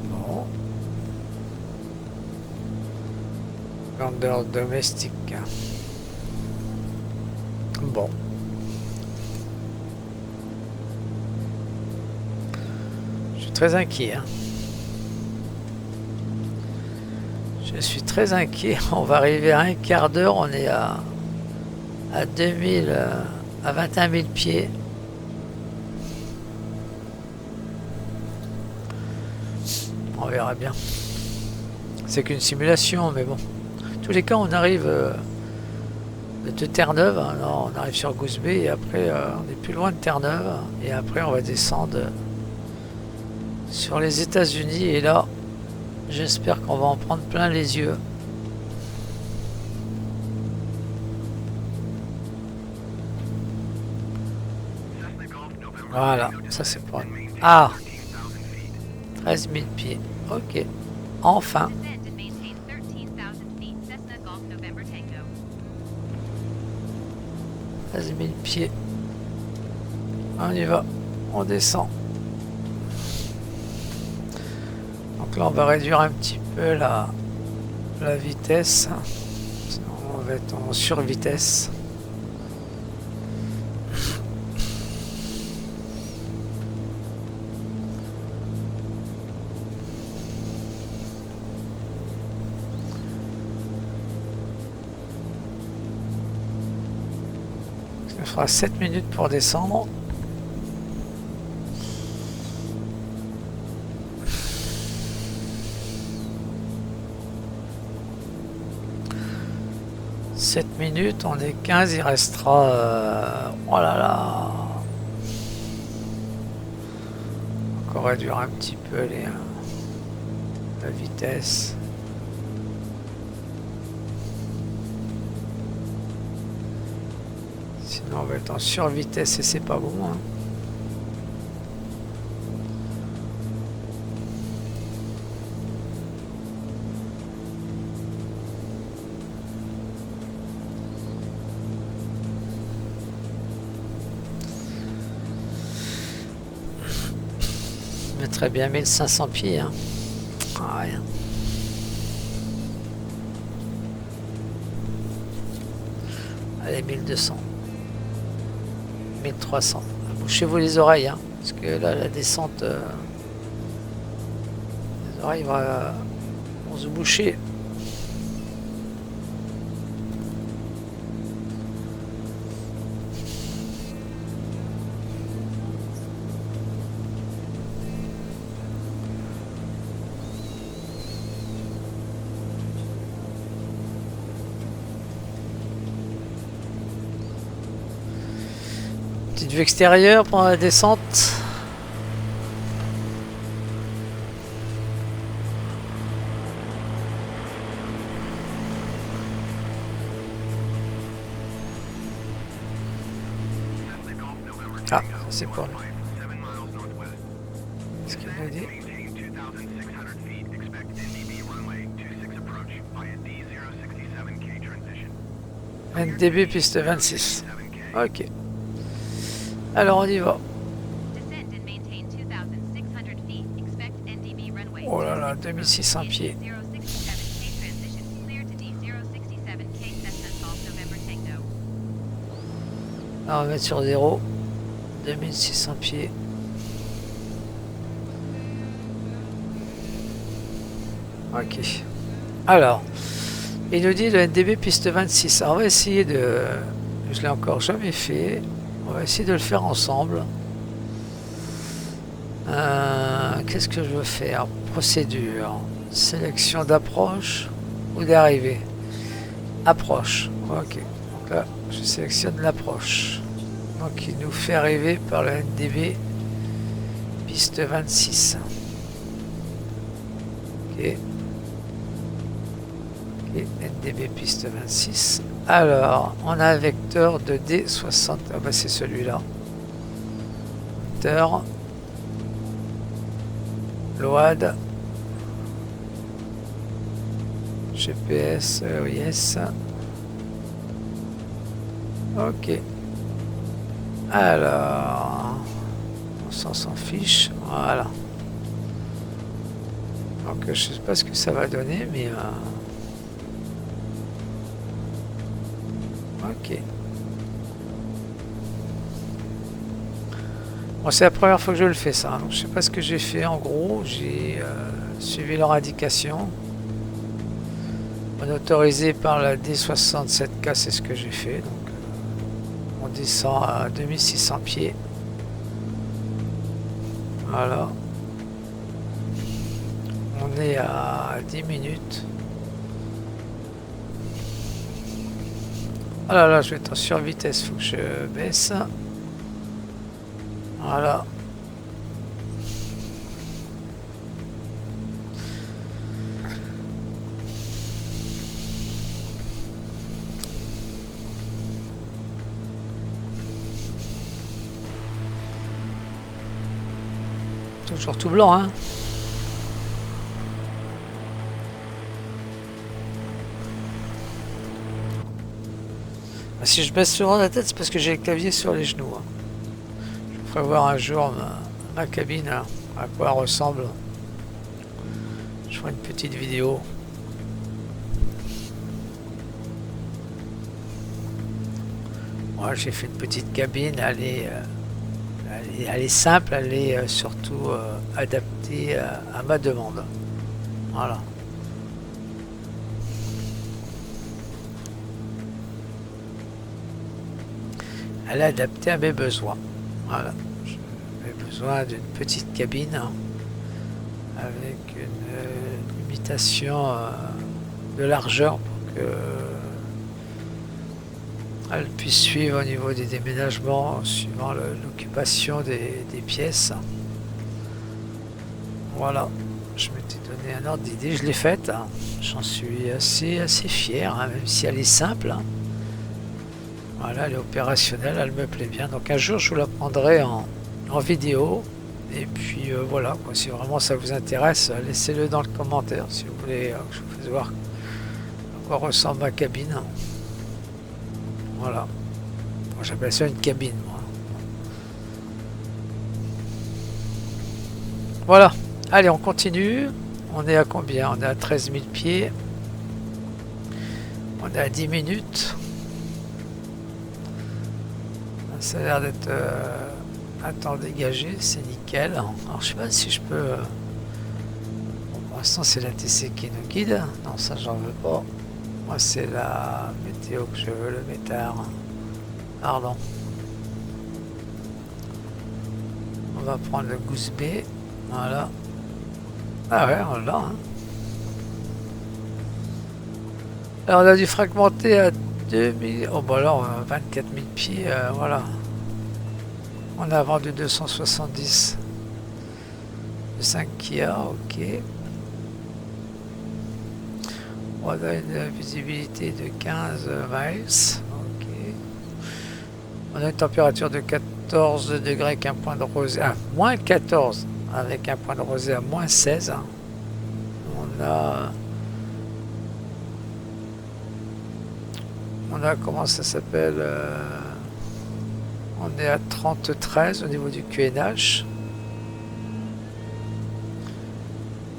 Bon. Grandeur domestique. Bon. Je suis très inquiet. Hein. Je suis très inquiet. On va arriver à un quart d'heure. On est à 2000, à 21 000 pieds. On verra bien. C'est qu'une simulation, mais bon. En tous les cas, on arrive de Terre-Neuve. Alors, on arrive sur Goose Bay et après, on est plus loin de Terre-Neuve. Et après, on va descendre sur les États-Unis. Et là, j'espère qu'on va en prendre plein les yeux. Voilà, ça c'est pour nous. Ah, 13 000 pieds. Ok, enfin. 13 000 pieds. On y va, on descend. Donc là, on va réduire un petit peu la vitesse. Sinon, on va être en survitesse. Ça fera 7 minutes pour descendre. Minutes, on est 15, il restera... oh là là. encore réduire un petit peu la vitesse. Sinon on va être en survitesse et c'est pas bon, hein. Très bien 1500 pieds, hein. Ah, rien. Allez, 1200, 1300. Bouchez-vous les oreilles, hein, parce que là la descente, les oreilles vont se boucher. Petite vue extérieure pendant la descente. Ah, c'est pour lui. Qu'est-ce qu'il a dit? NDB piste 26. Ok. Alors on y va. Oh là là, 2600 pieds. Là, on va mettre sur 0. 2600 pieds. Ok. Alors, il nous dit le NDB piste 26. Alors, on va essayer de... Je l'ai encore jamais fait. On va essayer de le faire ensemble. Qu'est-ce que je veux faire? Procédure. Sélection d'approche ou d'arrivée? Approche. Ok. Donc là, je sélectionne l'approche. Donc il nous fait arriver par le NDB piste 26. Ok. Ok, NDB piste 26. Alors, on a un vecteur de D60. Ah bah c'est celui-là. Vecteur. LOAD. GPS, EOS. Ok. Alors, on s'en fiche. Voilà. Donc je sais pas ce que ça va donner, mais ok. Bon, c'est la première fois que je le fais ça. Donc je sais pas ce que j'ai fait. En gros, j'ai suivi leur indication. On est autorisé par la D67K, c'est ce que j'ai fait. Donc on descend à 2600 pieds. Voilà. On est à 10 minutes. Ah là là, je vais être en survitesse, faut que je baisse. Voilà. Toujours tout blanc, hein. Si je baisse souvent la tête, c'est parce que j'ai le clavier sur les genoux, hein. Je ferai voir un jour ma cabine, hein, à quoi elle ressemble. Je ferai une petite vidéo. Moi, j'ai fait une petite cabine, elle est simple, elle est surtout adaptée à ma demande. Voilà. Elle est adaptée à mes besoins. Voilà. J'ai besoin d'une petite cabine, hein, avec une limitation de largeur pour que elle puisse suivre au niveau des déménagements suivant l'occupation des pièces. Voilà, je m'étais donné un ordre d'idée, je l'ai faite, hein. J'en suis assez fier, hein, même si elle est simple, hein. Voilà, elle est opérationnelle, elle me plaît bien. Donc un jour, je vous la prendrai en vidéo. Et puis voilà, quoi. Si vraiment ça vous intéresse, laissez-le dans le commentaire si vous voulez que je vous fasse voir à quoi ressemble ma cabine. Voilà. Moi, j'appelle ça une cabine, moi. Voilà. Allez, on continue. On est à combien? On est à 13 000 pieds. On est à 10 minutes. Ça a l'air d'être un temps dégagé, c'est nickel. Alors je sais pas si je peux... Bon, pour l'instant c'est la TC qui nous guide. Non, ça j'en veux pas. Moi c'est la météo que je veux, le métard. Pardon. On va prendre le Goose Bay. Voilà. Ah ouais, on l'a. Hein. Alors on a dû fragmenter à 2000... Oh bah là, on a 24 000 pieds, voilà. On a vendu 270 de 5 Kia, ok. On a une visibilité de 15 miles, ok. On a une température de 14 degrés avec un point de rosée, ah, moins 14 avec un point de rosée à moins 16. On a comment ça s'appelle on est à 33 au niveau du QNH.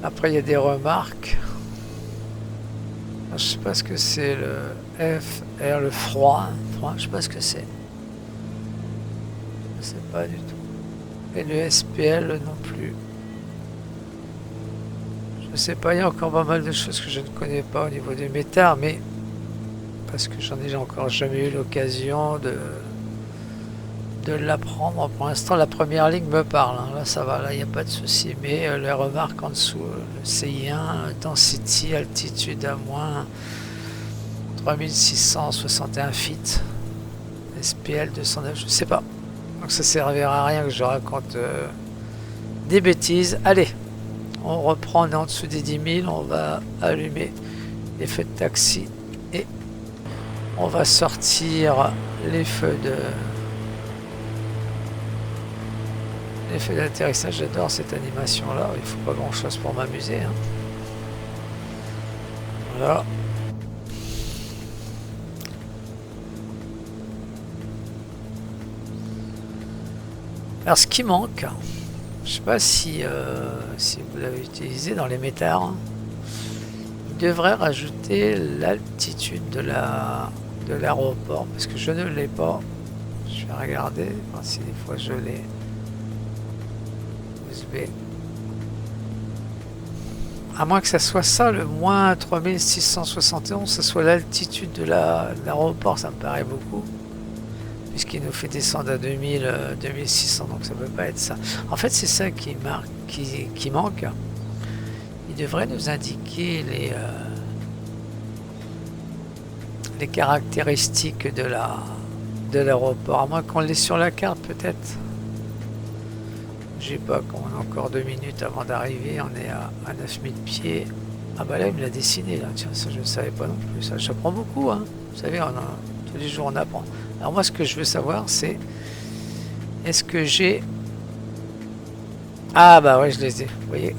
Après, il y a des remarques. Je sais pas ce que c'est le FR, le froid. Je sais pas ce que c'est. Je sais pas du tout. Et le SPL non plus. Je sais pas, il y a encore pas mal de choses que je ne connais pas au niveau du métard, mais parce que j'en ai encore jamais eu l'occasion de l'apprendre. Pour l'instant, la première ligne me parle. Hein. Là, ça va. Là, il n'y a pas de souci. Mais les remarques en dessous, le CI1, density, altitude à moins 3661 feet, SPL 209, je sais pas. Donc, ça servira à rien que je raconte des bêtises. Allez, on reprend. On est en dessous des 10 000. On va allumer les feux de taxi et on va sortir les feux de... L'effet d'atterrissage, j'adore cette animation là, il faut pas grand chose pour m'amuser. Hein. Voilà. Alors ce qui manque, je sais pas si vous l'avez utilisé dans les métards, il devrait rajouter l'altitude de l'aéroport, parce que je ne l'ai pas. Je vais regarder, voir si des fois je l'ai. À moins que ça soit ça, le moins 3671, ça soit l'altitude de l'aéroport, ça me paraît beaucoup. Puisqu'il nous fait descendre à 2600, donc ça ne peut pas être ça. En fait, c'est ça qui manque. Il devrait nous indiquer les caractéristiques de l'aéroport, à moins qu'on l'ait sur la carte peut-être. J'ai pas, quand on a encore 2 minutes avant d'arriver, on est à 9000 pieds. Ah bah là il me l'a dessiné là, tiens, ça je ne savais pas non plus, ça j'apprends beaucoup, hein. Vous savez, tous les jours on apprend. Alors moi ce que je veux savoir c'est, est-ce que j'ai... Ah bah ouais je les ai, vous voyez.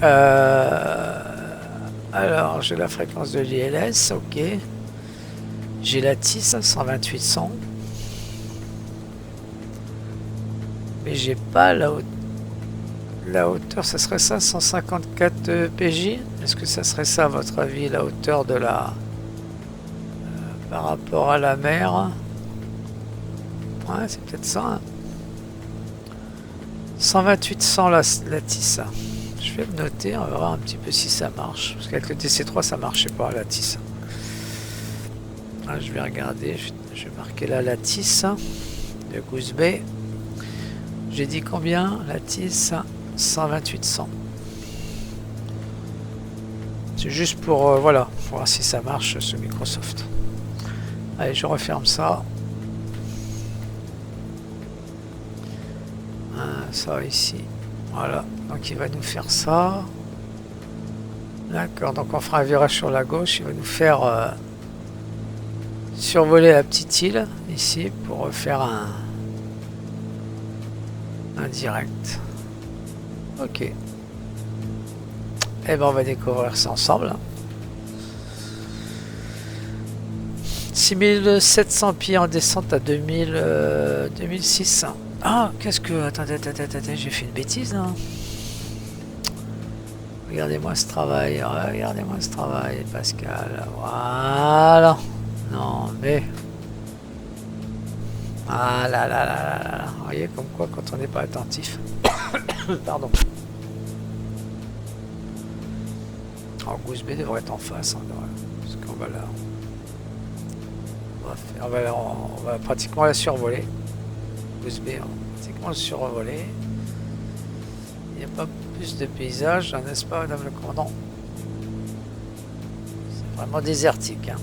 Alors j'ai la fréquence de l'ILS, ok. J'ai la TIS 128-100. Mais j'ai pas la hauteur. La hauteur, ça serait ça, 154 PJ. Est-ce que ça serait ça, à votre avis, la hauteur de par rapport à la mer? Ouais, c'est peut-être ça. Hein. 128-100 la TIS. Je vais me noter, on va voir un petit peu si ça marche. Parce qu'avec le TC3, ça marchait pas, la TIS. Ah, je vais regarder, je vais marquer là la TIS de Goose Bay. J'ai dit combien, la TIS? 128-100. C'est juste pour voilà, voir si ça marche sur Microsoft. Allez, je referme ça. Ça ici. Voilà. Donc il va nous faire ça. D'accord, donc on fera un virage sur la gauche. Il va nous faire survoler la petite île ici pour faire un direct. Ok. Et ben on va découvrir ça ensemble. 6700 pieds en descente à 2600. Ah, qu'est-ce que... Attendez, j'ai fait une bêtise, hein. Regardez-moi ce travail, Pascal. Voilà. Non, mais... Ah là là là là là. Vous voyez comme quoi quand on n'est pas attentif. Pardon. Alors, Goose Bay devrait être en face. Hein, parce qu'on va là... On va pratiquement la survoler. Goose Bay, on va pratiquement le survoler. Il n'y a pas plus de paysages, n'est-ce pas, madame le commandant? C'est vraiment désertique. Hein.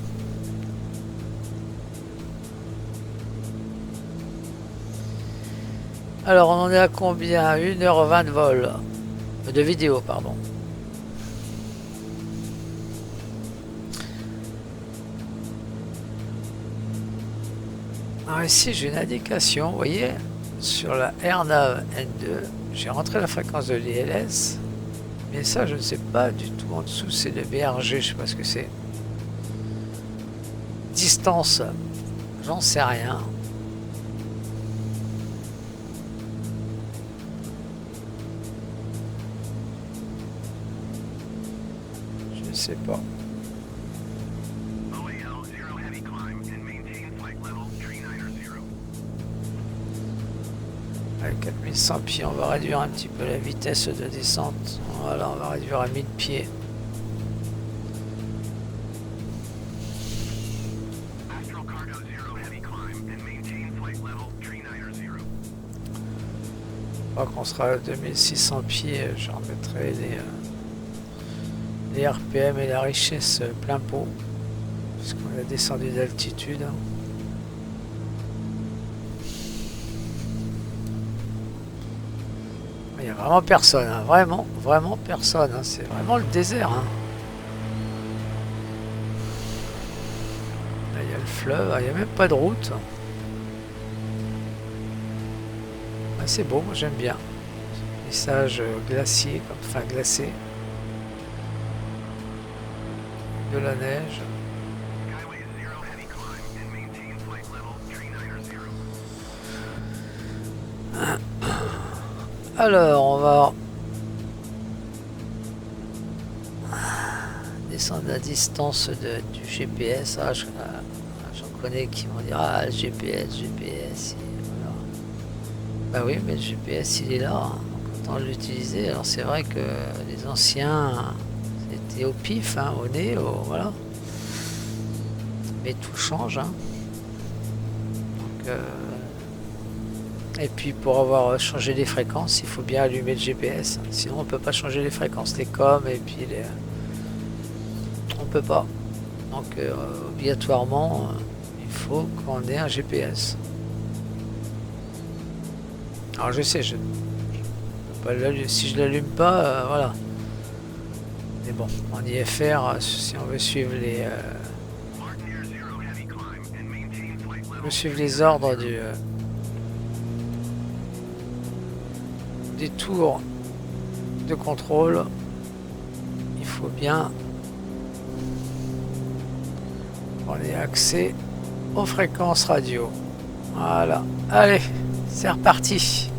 Alors, on en est à combien? 1h20 de vol. De vidéo, pardon. Alors ici, j'ai une indication, vous voyez, sur la AirNav N2, j'ai rentré la fréquence de l'ILS, mais ça, je ne sais pas du tout. En dessous, c'est le BRG, je sais pas ce que c'est. Distance, j'en sais rien. Je ne sais pas. Avec 4100 pieds, on va réduire un petit peu la vitesse de descente. Voilà, on va réduire à 1000 pieds. Je crois qu'on sera à 2600 pieds, je remettrai les RPM et la richesse plein pot, puisqu'on a descendu d'altitude. Il n'y a vraiment personne, hein. Vraiment personne, hein. C'est vraiment le désert. Hein. Là, il y a le fleuve, il n'y a même pas de route. Ah, c'est beau, moi j'aime bien. Paysage glacier, enfin glacé. De la neige. Alors, on va descendre la distance du GPS. Ah, j'en connais qui vont dire ah, GPS. Voilà. Bah oui, mais le GPS il est là. Hein. Autant l'utiliser. Alors, c'est vrai que les anciens c'était au pif, hein, au nez, voilà. Mais tout change. Hein. Donc, et puis pour avoir changé les fréquences, il faut bien allumer le GPS. Sinon on peut pas changer les fréquences, les coms et puis les... On peut pas. Donc obligatoirement, il faut qu'on ait un GPS. Alors je sais, je peux pas si je l'allume pas, voilà. Mais bon, en IFR, si on veut suivre les ordres des tours de contrôle, il faut bien qu'on ait accès aux fréquences radio. Voilà, allez, c'est reparti.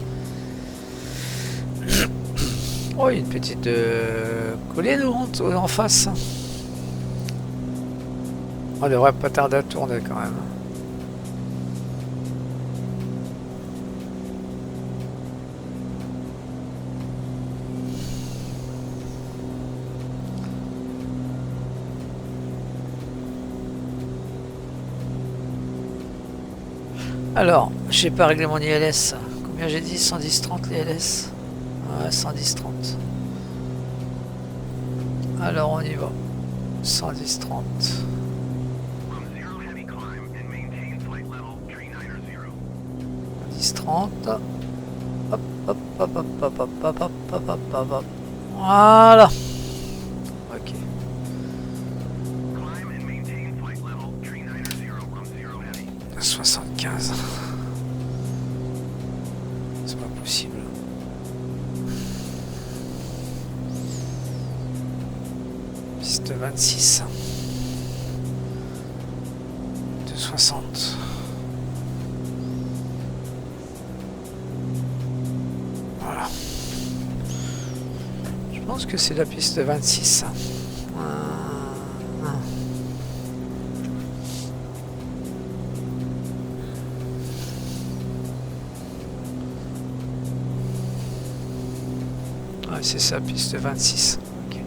Oh, il y a une petite colline en face. On devrait pas tarder à tourner quand même. Alors, j'ai pas réglé mon ILS. Combien j'ai dit? 110-30 l'ILS. Ouais, 110-30. Alors on y va. 110-30. 110-30. Hop, hop, hop, hop, hop, hop, hop, hop, hop, hop, hop. Voilà. Ok. ok. 75. C'est pas possible. Piste 26. 260. Voilà. Je pense que c'est la piste 26. Ouais, c'est ça, piste 26. Okay.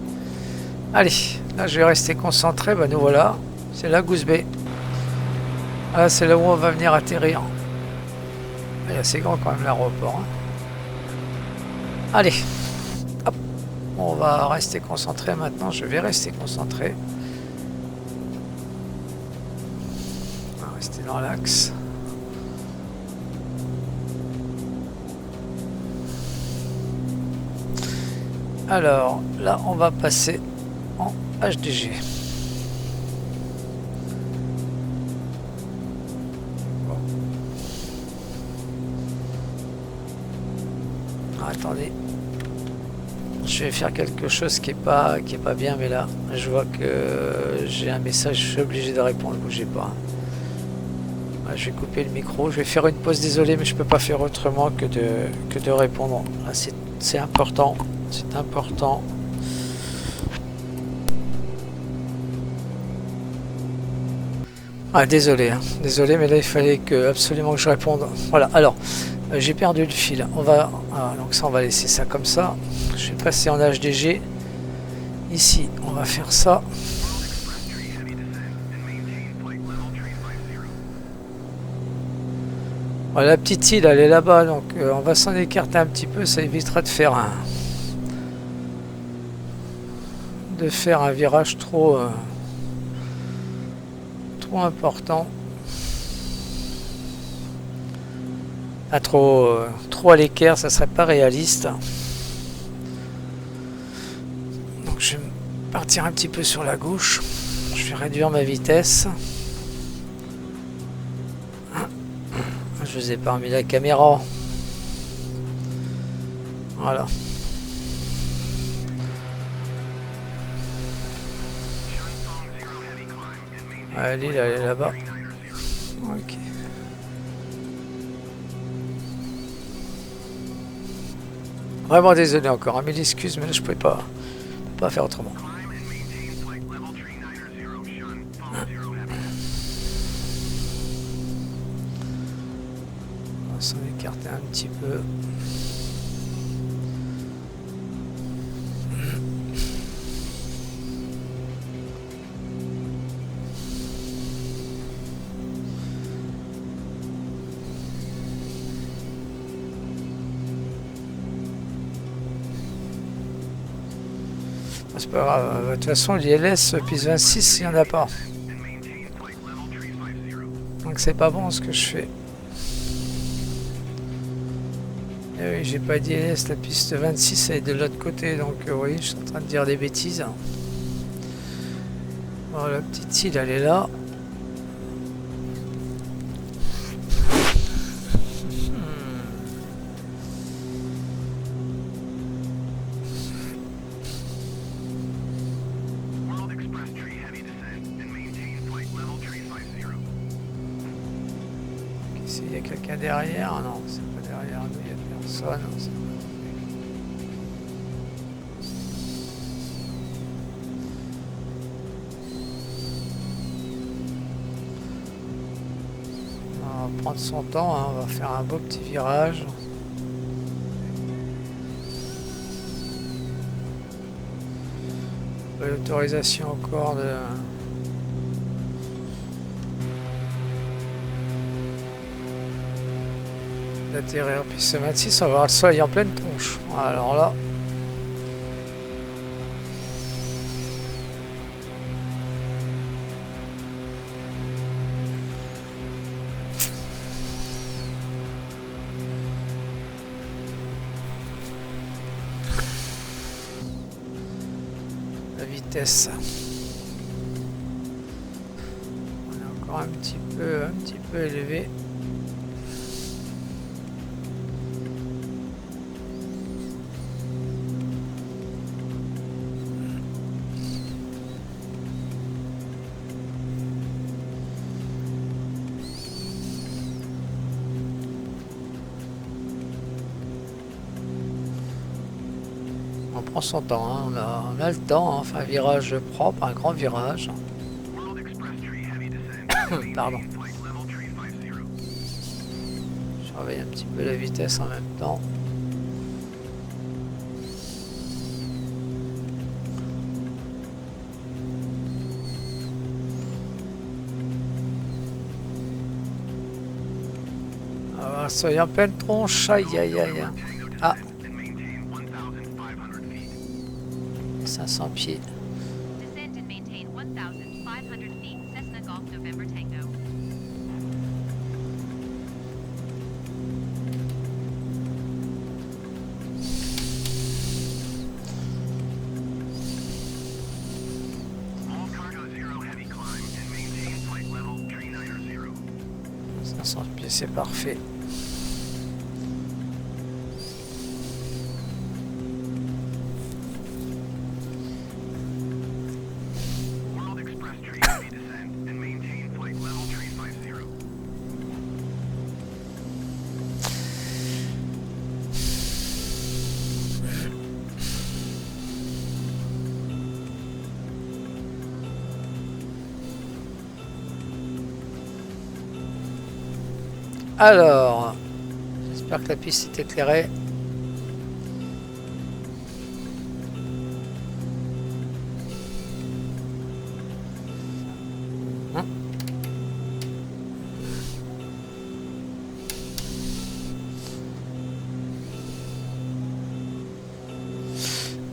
Allez, là je vais rester concentré. Bah nous voilà. C'est la Goose Bay. Là c'est là où on va venir atterrir. Il est assez grand quand même l'aéroport. Hein. Allez. Hop. On va rester concentré maintenant. Je vais rester concentré. On va rester dans l'axe. Alors, là, on va passer en HDG. Bon. Ah, attendez. Je vais faire quelque chose qui est pas bien, mais là, je vois que j'ai un message, je suis obligé de répondre, bougez pas. Ouais, je vais couper le micro, je vais faire une pause, désolé, mais je peux pas faire autrement que de répondre. Là, c'est important. C'est important. Ah, désolé, hein. Désolé, mais là il fallait absolument que je réponde. Voilà, alors, j'ai perdu le fil. On va, donc ça, on va laisser ça comme ça. Je vais passer en HDG. Ici, on va faire ça. Voilà, la petite île, elle est là-bas, donc on va s'en écarter un petit peu. Ça évitera de faire un virage trop important, trop à l'équerre, ça serait pas réaliste. Donc je vais partir un petit peu sur la gauche, je vais réduire ma vitesse. Je vous ai pas remis la caméra, voilà. L'île, elle est là-bas. Ok. Vraiment désolé encore, hein, mille excuses, mais là je pouvais pas faire autrement. On va s'en écarter un petit peu. C'est pas grave, de toute façon l'ILS piste 26 il n'y en a pas, donc c'est pas bon ce que je fais. Et oui, j'ai pas d'ILS, la piste 26 elle est de l'autre côté, donc oui, je suis en train de dire des bêtises. Bon, la petite île elle est là. Il y a quelqu'un derrière? Non, c'est pas derrière nous, il n'y a personne. On va prendre son temps, hein, on va faire un beau petit virage. L'autorisation encore d'atterrir. Puis ce 26, on va voir le soleil en pleine tronche. Alors là. vitesse. On est encore un petit peu élevé. On prend son temps, hein. On a le temps, hein. Enfin, un virage propre, un grand virage. Pardon. Je surveille un petit peu la vitesse en même temps. Ah, soyez en pleine tronche, aïe aïe aïe. Ah, 500 pieds. Descend and maintain 1,500 feet. Cessna Golf November Tango. All cargo 0 heavy climb and maintain flight level 390. 500 pieds, c'est parfait. World Express tree heavy descent and maintain flight level 350. Alors, j'espère que la piste est éclairée.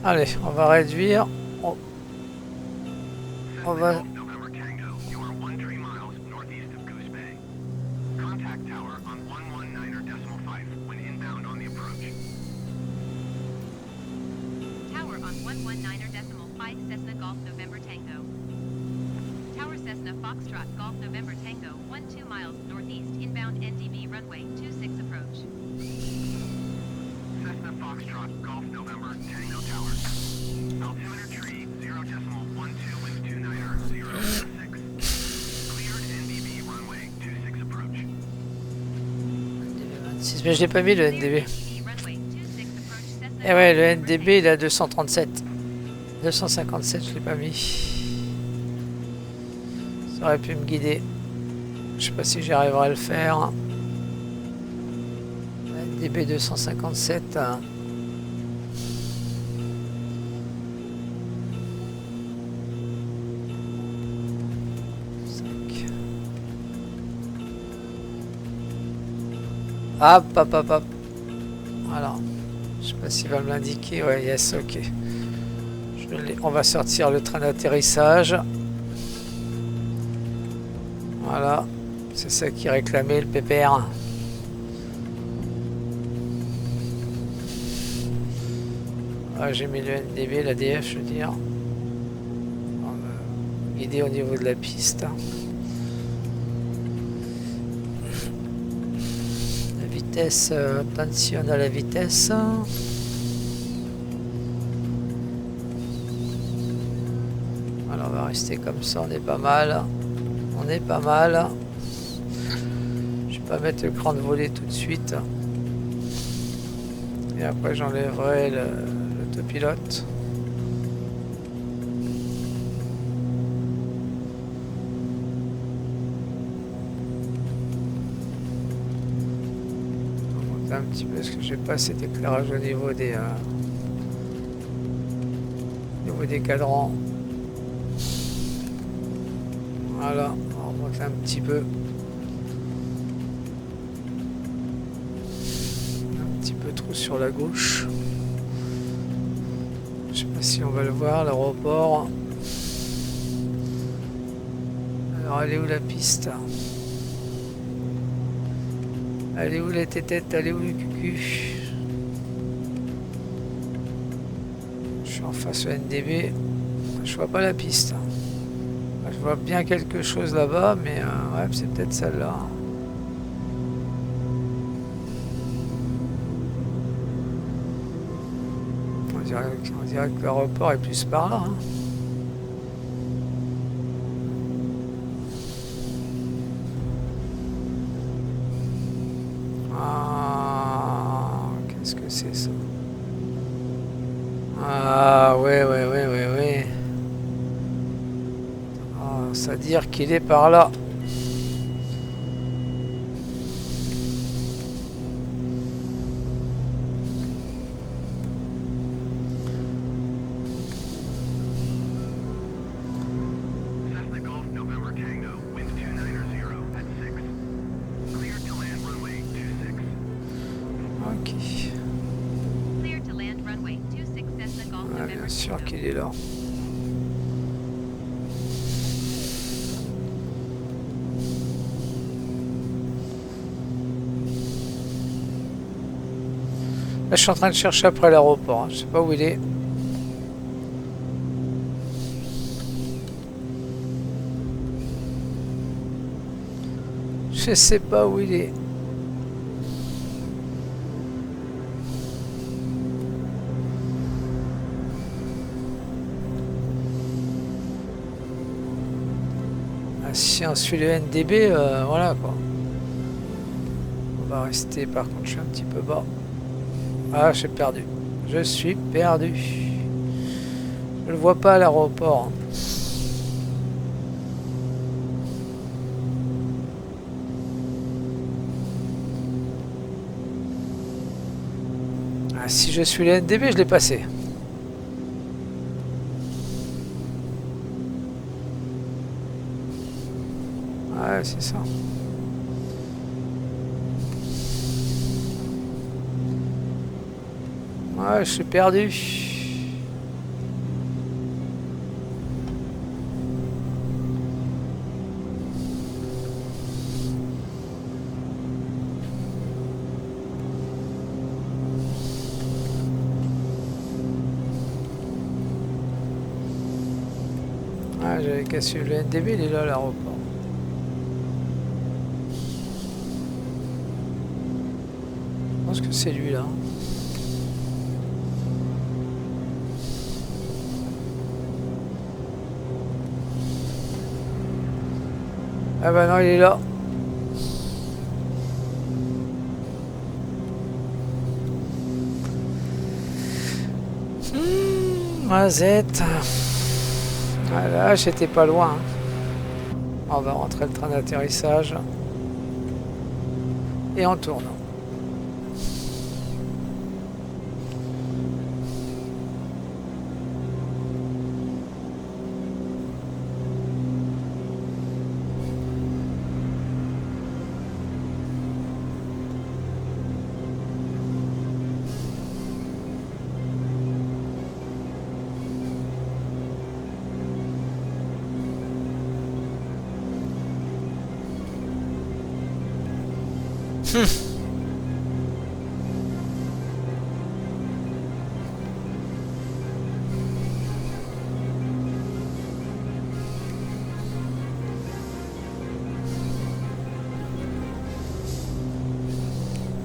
Allez, on va réduire. On va... November Tango, you are 13 miles northeast of Goose Bay. Contact tower on 119.5 when inbound on the approach. Tower on 119.5 Cessna Golf November Tango. Tower Cessna Foxtrot Golf November Tango 12 miles northeast inbound NDB runway 26 approach. Cessna Foxtrot Golf November Tango Tower. Altimeter tree 0.12 wind 29er 0.6. Cleared NDB runway 26 approach. NDB 26, mais je l'ai pas mis le NDB. NDB runway 26 approach Cessna. Et ouais, le NDB il a 237. 257, je l'ai pas mis. Ça aurait pu me guider. Je sais pas si j'y arriverai à le faire. NDB 257. Hop, hop, hop, hop. Voilà. Je sais pas s'il va me l'indiquer. Ouais, yes, ok. On va sortir le train d'atterrissage. Voilà. C'est ça qui réclamait le PPR. Ah, j'ai mis le NDB, l'ADF, je veux dire. On va me guider au niveau de la piste. Vitesse, attention à la vitesse. Alors on va rester comme ça, on est pas mal. On est pas mal. Je vais pas mettre le cran de volée tout de suite. Et après j'enlèverai l'autopilote. Un petit peu parce que j'ai pas cet éclairage au niveau des cadrans. Voilà, on remonte un petit peu. Un petit peu trop sur la gauche. Je sais pas si on va le voir, l'aéroport. Alors elle est où la piste? Elle est où la tétette? Elle est où le cucu? Je suis en face au NDB. Je vois pas la piste. Je vois bien quelque chose là-bas, mais ouais, c'est peut-être celle-là. On dirait que l'aéroport est plus par là. Hein. Ah, qu'est-ce que c'est ça? Ah, ouais, ouais, ouais, ouais, ouais. Ah, ça veut dire qu'il est par là. Cessna Golf November Tango, wind 290 at 6. Cleared to land runway 26. Ok. Clear to land runway 26 Cessna Golf Ah, November bien sûr Tango. qu'il est là. Là, je suis en train de chercher après l'aéroport. Hein. Je sais pas où il est. Je sais pas où il est. Ah, si on suit le NDB, voilà quoi. On va rester, par contre, je suis un petit peu bas. Ah, j'ai perdu. Je suis perdu. Je le vois pas à l'aéroport. Ah, si je suis le NDB, je l'ai passé. Ouais, c'est ça. Ouais, je suis perdu. Ah, j'avais qu'à suivre le NDB, il est là à l'aéroport. Je pense que c'est lui là. Ah bah non, il est là. Mazette. Ah là, j'étais pas loin. Hein. On va rentrer le train d'atterrissage. Et on tourne.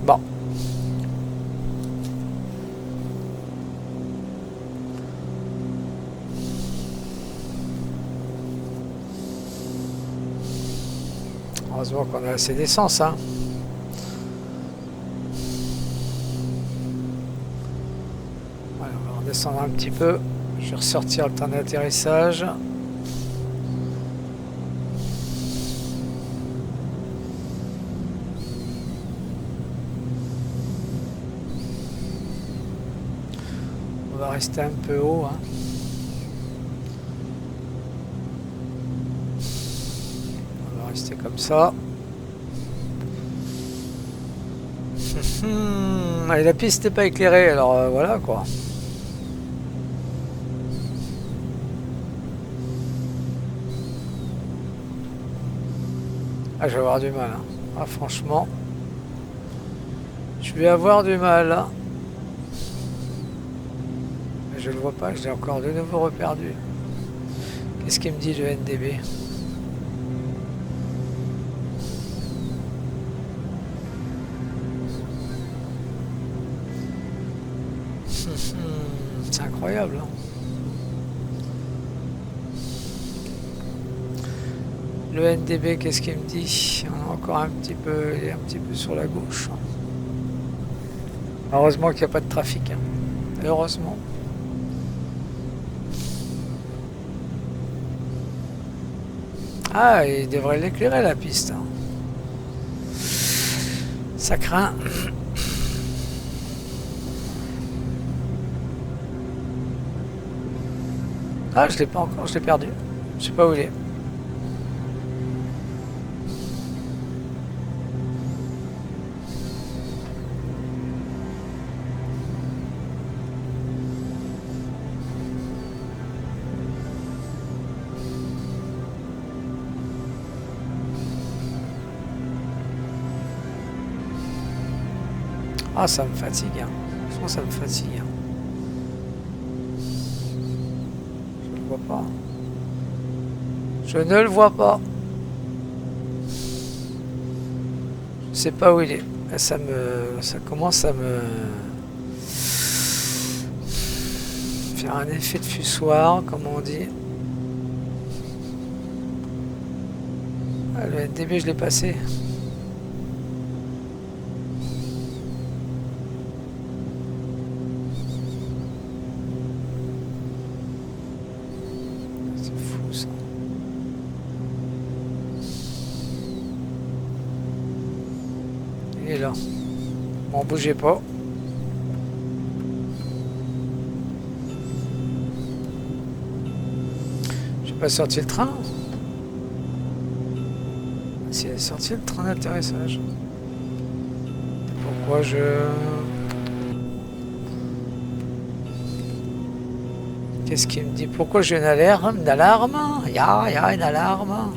Bon. Heureusement qu'on a assez d'essence, hein. Voilà, on va redescendre un petit peu. Je vais ressortir le train d'atterrissage. On va rester un peu haut, hein. On va rester comme ça. Et la piste n'est pas éclairée, alors voilà quoi. Ah, je vais avoir du mal. Hein. Ah, franchement, je vais avoir du mal. Hein. Je le vois pas, je l'ai encore de nouveau reperdu. Qu'est-ce qu'il me dit le NDB? C'est incroyable, hein. Le NDB, qu'est-ce qu'il me dit? On est encore un petit peu, il est un petit peu sur la gauche. Heureusement qu'il n'y a pas de trafic, hein. Heureusement. Ah, il devrait l'éclairer la piste, hein. Ça craint. Ah, je l'ai pas encore, je l'ai perdu. Je sais pas où il est. Ah, ça me fatigue, hein. Franchement, ça me fatigue, hein. Je le vois pas. Je ne le vois pas. Je sais pas où il est. Ça commence à me faire un effet de fussoir, comme on dit. Ah, le NDB, je l'ai passé. C'est fou ça. Il est là. Bon, bougez pas. J'ai pas sorti le train. Si, elle est sortie le train d'atterrissage. Pourquoi je... Qu'est-ce qu'il me dit? Pourquoi j'ai une alarme? Une alarme? Il y a une alarme.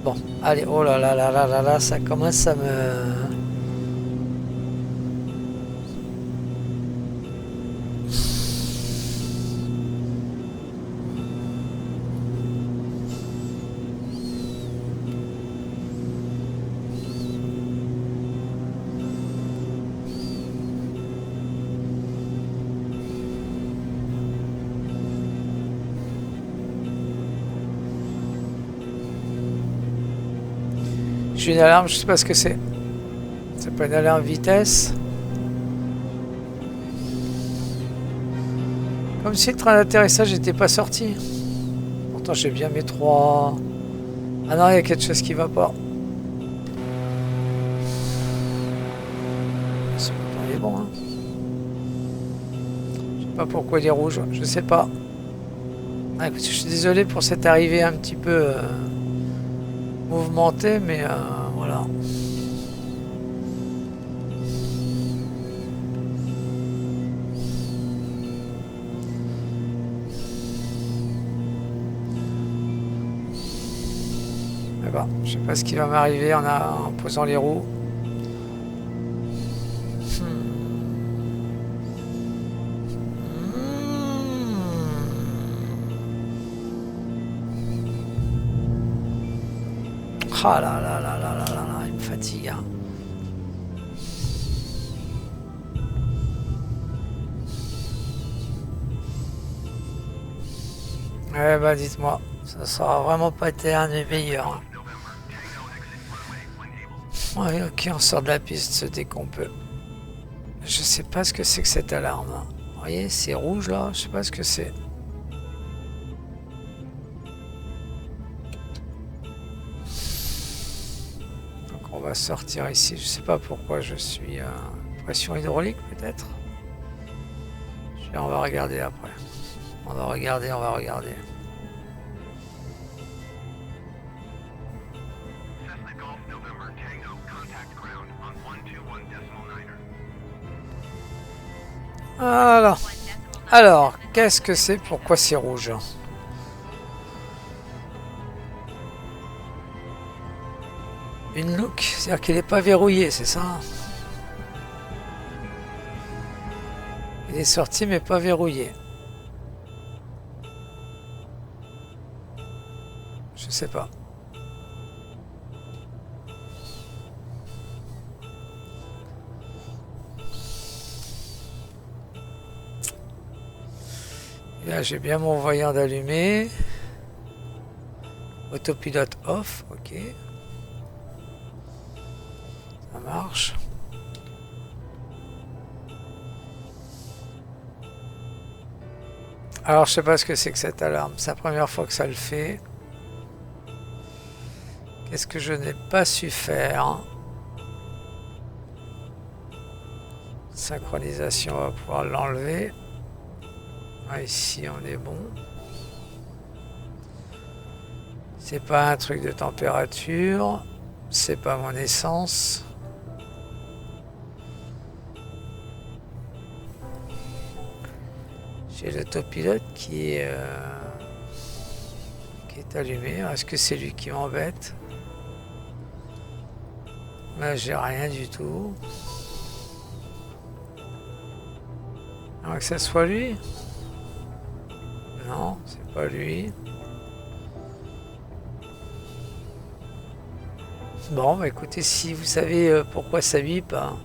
Bon, allez, oh là là là là là là, ça commence à me... J'ai une alarme, je sais pas ce que c'est. C'est pas une alarme vitesse. Comme si le train d'atterrissage n'était pas sorti. Pourtant j'ai bien mes trois... Ah non, il y a quelque chose qui va pas. Il est bon, hein. Je sais pas pourquoi il est rouge, je sais pas. Ah, écoute, je suis désolé pour cette arrivée un petit peu mouvementée, mais voilà. Je sais pas ce qui va m'arriver en posant les roues. Ah là là là là là là, il me fatigue, hein. Eh ben dites-moi, ça sera vraiment pas été un des meilleurs. Ouais, ok, on sort de la piste dès qu'on peut. Je sais pas ce que c'est que cette alarme. Vous voyez, c'est rouge là, je sais pas ce que c'est. Donc on va sortir ici, je sais pas pourquoi je suis pression hydraulique peut-être. On va regarder après. On va regarder. Alors, qu'est-ce que c'est? Pourquoi c'est rouge? Une look, c'est-à-dire qu'il n'est pas verrouillé, c'est ça? Il est sorti mais pas verrouillé. Je sais pas. Et là j'ai bien mon voyant d'allumé. Autopilote off, ok. Ça marche. Alors je sais pas ce que c'est que cette alarme. C'est la première fois que ça le fait. Qu'est-ce que je n'ai pas su faire? Synchronisation, on va pouvoir l'enlever. Ah, ici on est bon. C'est pas un truc de température. C'est pas mon essence. J'ai l'autopilote qui est allumé. Est-ce que c'est lui qui m'embête? Là j'ai rien du tout. Alors que ça soit lui? Non, c'est pas lui. Bon, bah écoutez, si vous savez pourquoi ça bip, hein,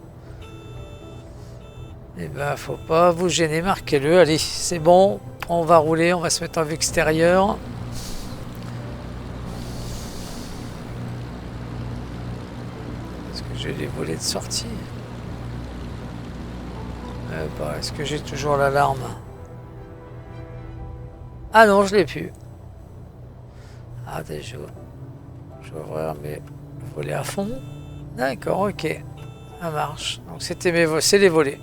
eh ben faut pas vous gêner, marquez-le. Allez, c'est bon, on va rouler, on va se mettre en vue extérieure. Est-ce que j'ai les volets de sortie? Est-ce que j'ai toujours l'alarme? Ah non, je l'ai plus. Ah déjà, je vais ouvrir mes volets à fond. D'accord, ok, ça marche. Donc c'était c'est les volets.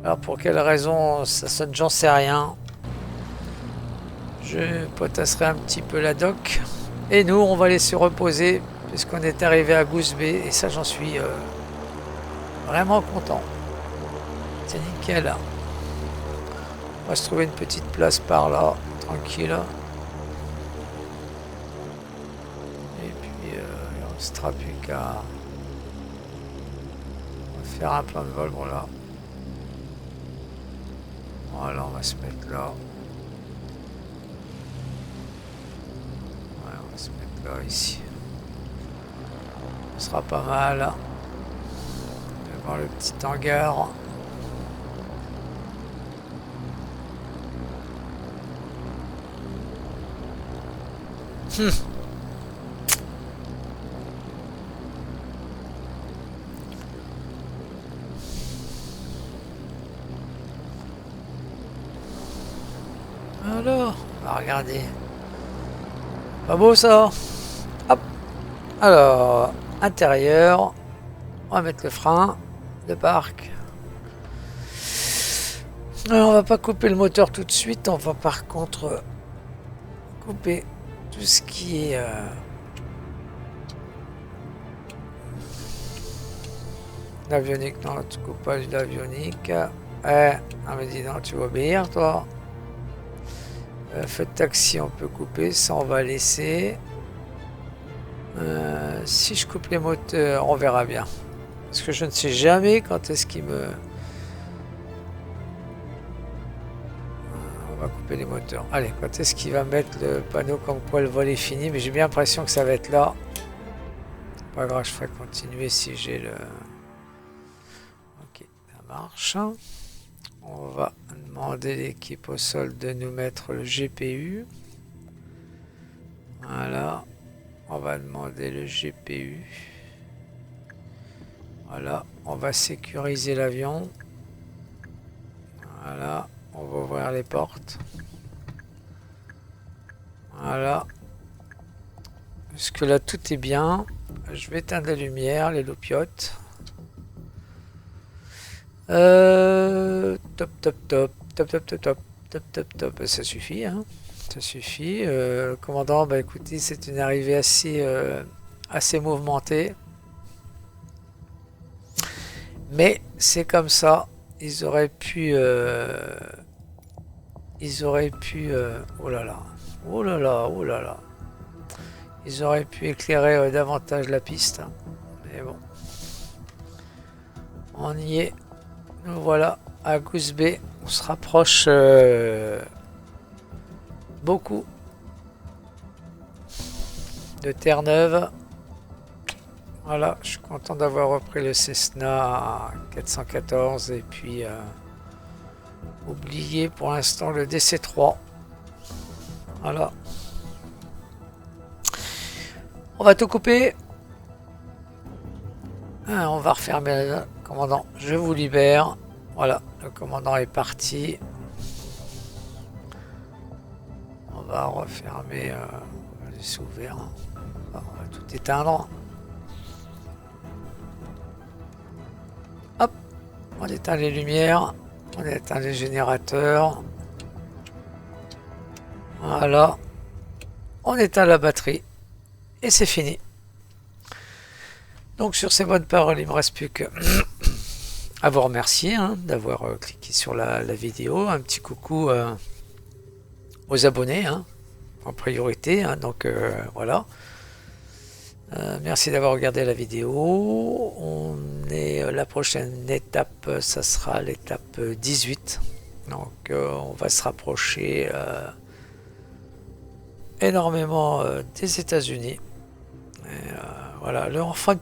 Alors pour quelle raison ça sonne, j'en sais rien. Je potasserai un petit peu la dock. Et nous, on va aller se reposer puisqu'on est arrivé à Goose Bay. Et ça, j'en suis vraiment content. C'est nickel. On va se trouver une petite place par là, tranquille. Et puis, il ne restera plus qu'à faire un plan de vol. Voilà. Voilà, on va se mettre là. Ouais, on va se mettre là, ici. Ce sera pas mal. On va voir le petit hangar. Alors, on va regarder. Pas beau ça? Hop. Alors, intérieur. On va mettre le frein de parc. Alors, on va pas couper le moteur tout de suite. On va par contre couper tout ce qui est l'avionique. Non, tu coupes pas l'avionique. Non mais dis donc, tu vas obéir toi. Feu de taxi, on peut couper, ça on va laisser. Si je coupe les moteurs, on verra bien. Parce que je ne sais jamais quand est-ce qu'il me... On va couper les moteurs. Allez, quand est-ce qu'il va mettre le panneau comme quoi le vol est fini? Mais j'ai bien l'impression que ça va être là. Pas grave, je ferai continuer si j'ai le... Ok, ça marche. On va demander l'équipe au sol de nous mettre le GPU. Voilà. On va demander le GPU. Voilà. On va sécuriser l'avion. Voilà. On va ouvrir les portes. Voilà. Jusque là tout est bien. Je vais éteindre la lumière, les loupiottes. Top, top, top, top, top, top, top, top, top, top, ça suffit, hein. Ça suffit. Le commandant, bah écoutez, c'est une arrivée assez mouvementée. Mais c'est comme ça. Ils auraient pu... oh là là. Oh là là, oh là là. Ils auraient pu éclairer davantage la piste. Hein. Mais bon. On y est. Nous voilà à Goose Bay. On se rapproche beaucoup de Terre-Neuve. Voilà, je suis content d'avoir repris le Cessna 414 et puis oublié pour l'instant le DC-3. Voilà. On va tout couper. On va refermer le commandant. Je vous libère. Voilà, le commandant est parti. On va refermer. On va laisser ouvert. On va tout éteindre. Hop, on éteint les lumières. On éteint les générateurs. Voilà. On éteint la batterie. Et c'est fini. Donc sur ces bonnes paroles, il ne me reste plus que à vous remercier d'avoir cliqué sur la vidéo. Un petit coucou aux abonnés en priorité. Donc voilà. Merci d'avoir regardé la vidéo. La prochaine étape, ça sera l'étape 18. Donc on va se rapprocher énormément des États-Unis. Voilà. Enfin,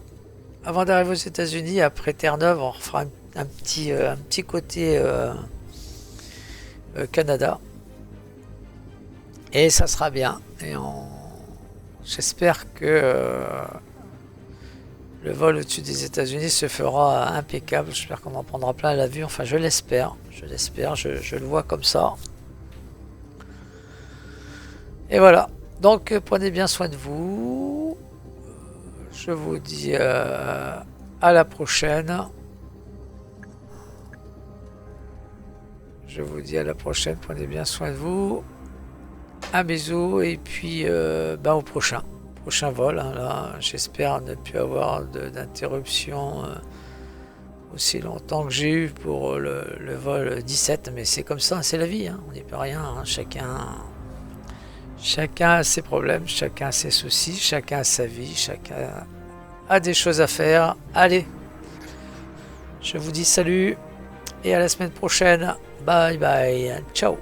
avant d'arriver aux États-Unis, après Terre-Neuve, on fera un petit côté Canada. Et ça sera bien. Et j'espère que le vol au-dessus des États-Unis se fera impeccable. J'espère qu'on en prendra plein la vue. Enfin, je l'espère. Je le vois comme ça. Et voilà. Donc, prenez bien soin de vous. Je vous dis à la prochaine. Prenez bien soin de vous. Un bisou et puis au prochain vol. Là, j'espère ne plus avoir d'interruption aussi longtemps que j'ai eu pour le vol 17. Mais c'est comme ça, c'est la vie. On n'y peut rien. Chacun a ses problèmes, chacun a ses soucis, chacun a sa vie, chacun a des choses à faire. Allez, je vous dis salut et à la semaine prochaine. Bye bye, ciao.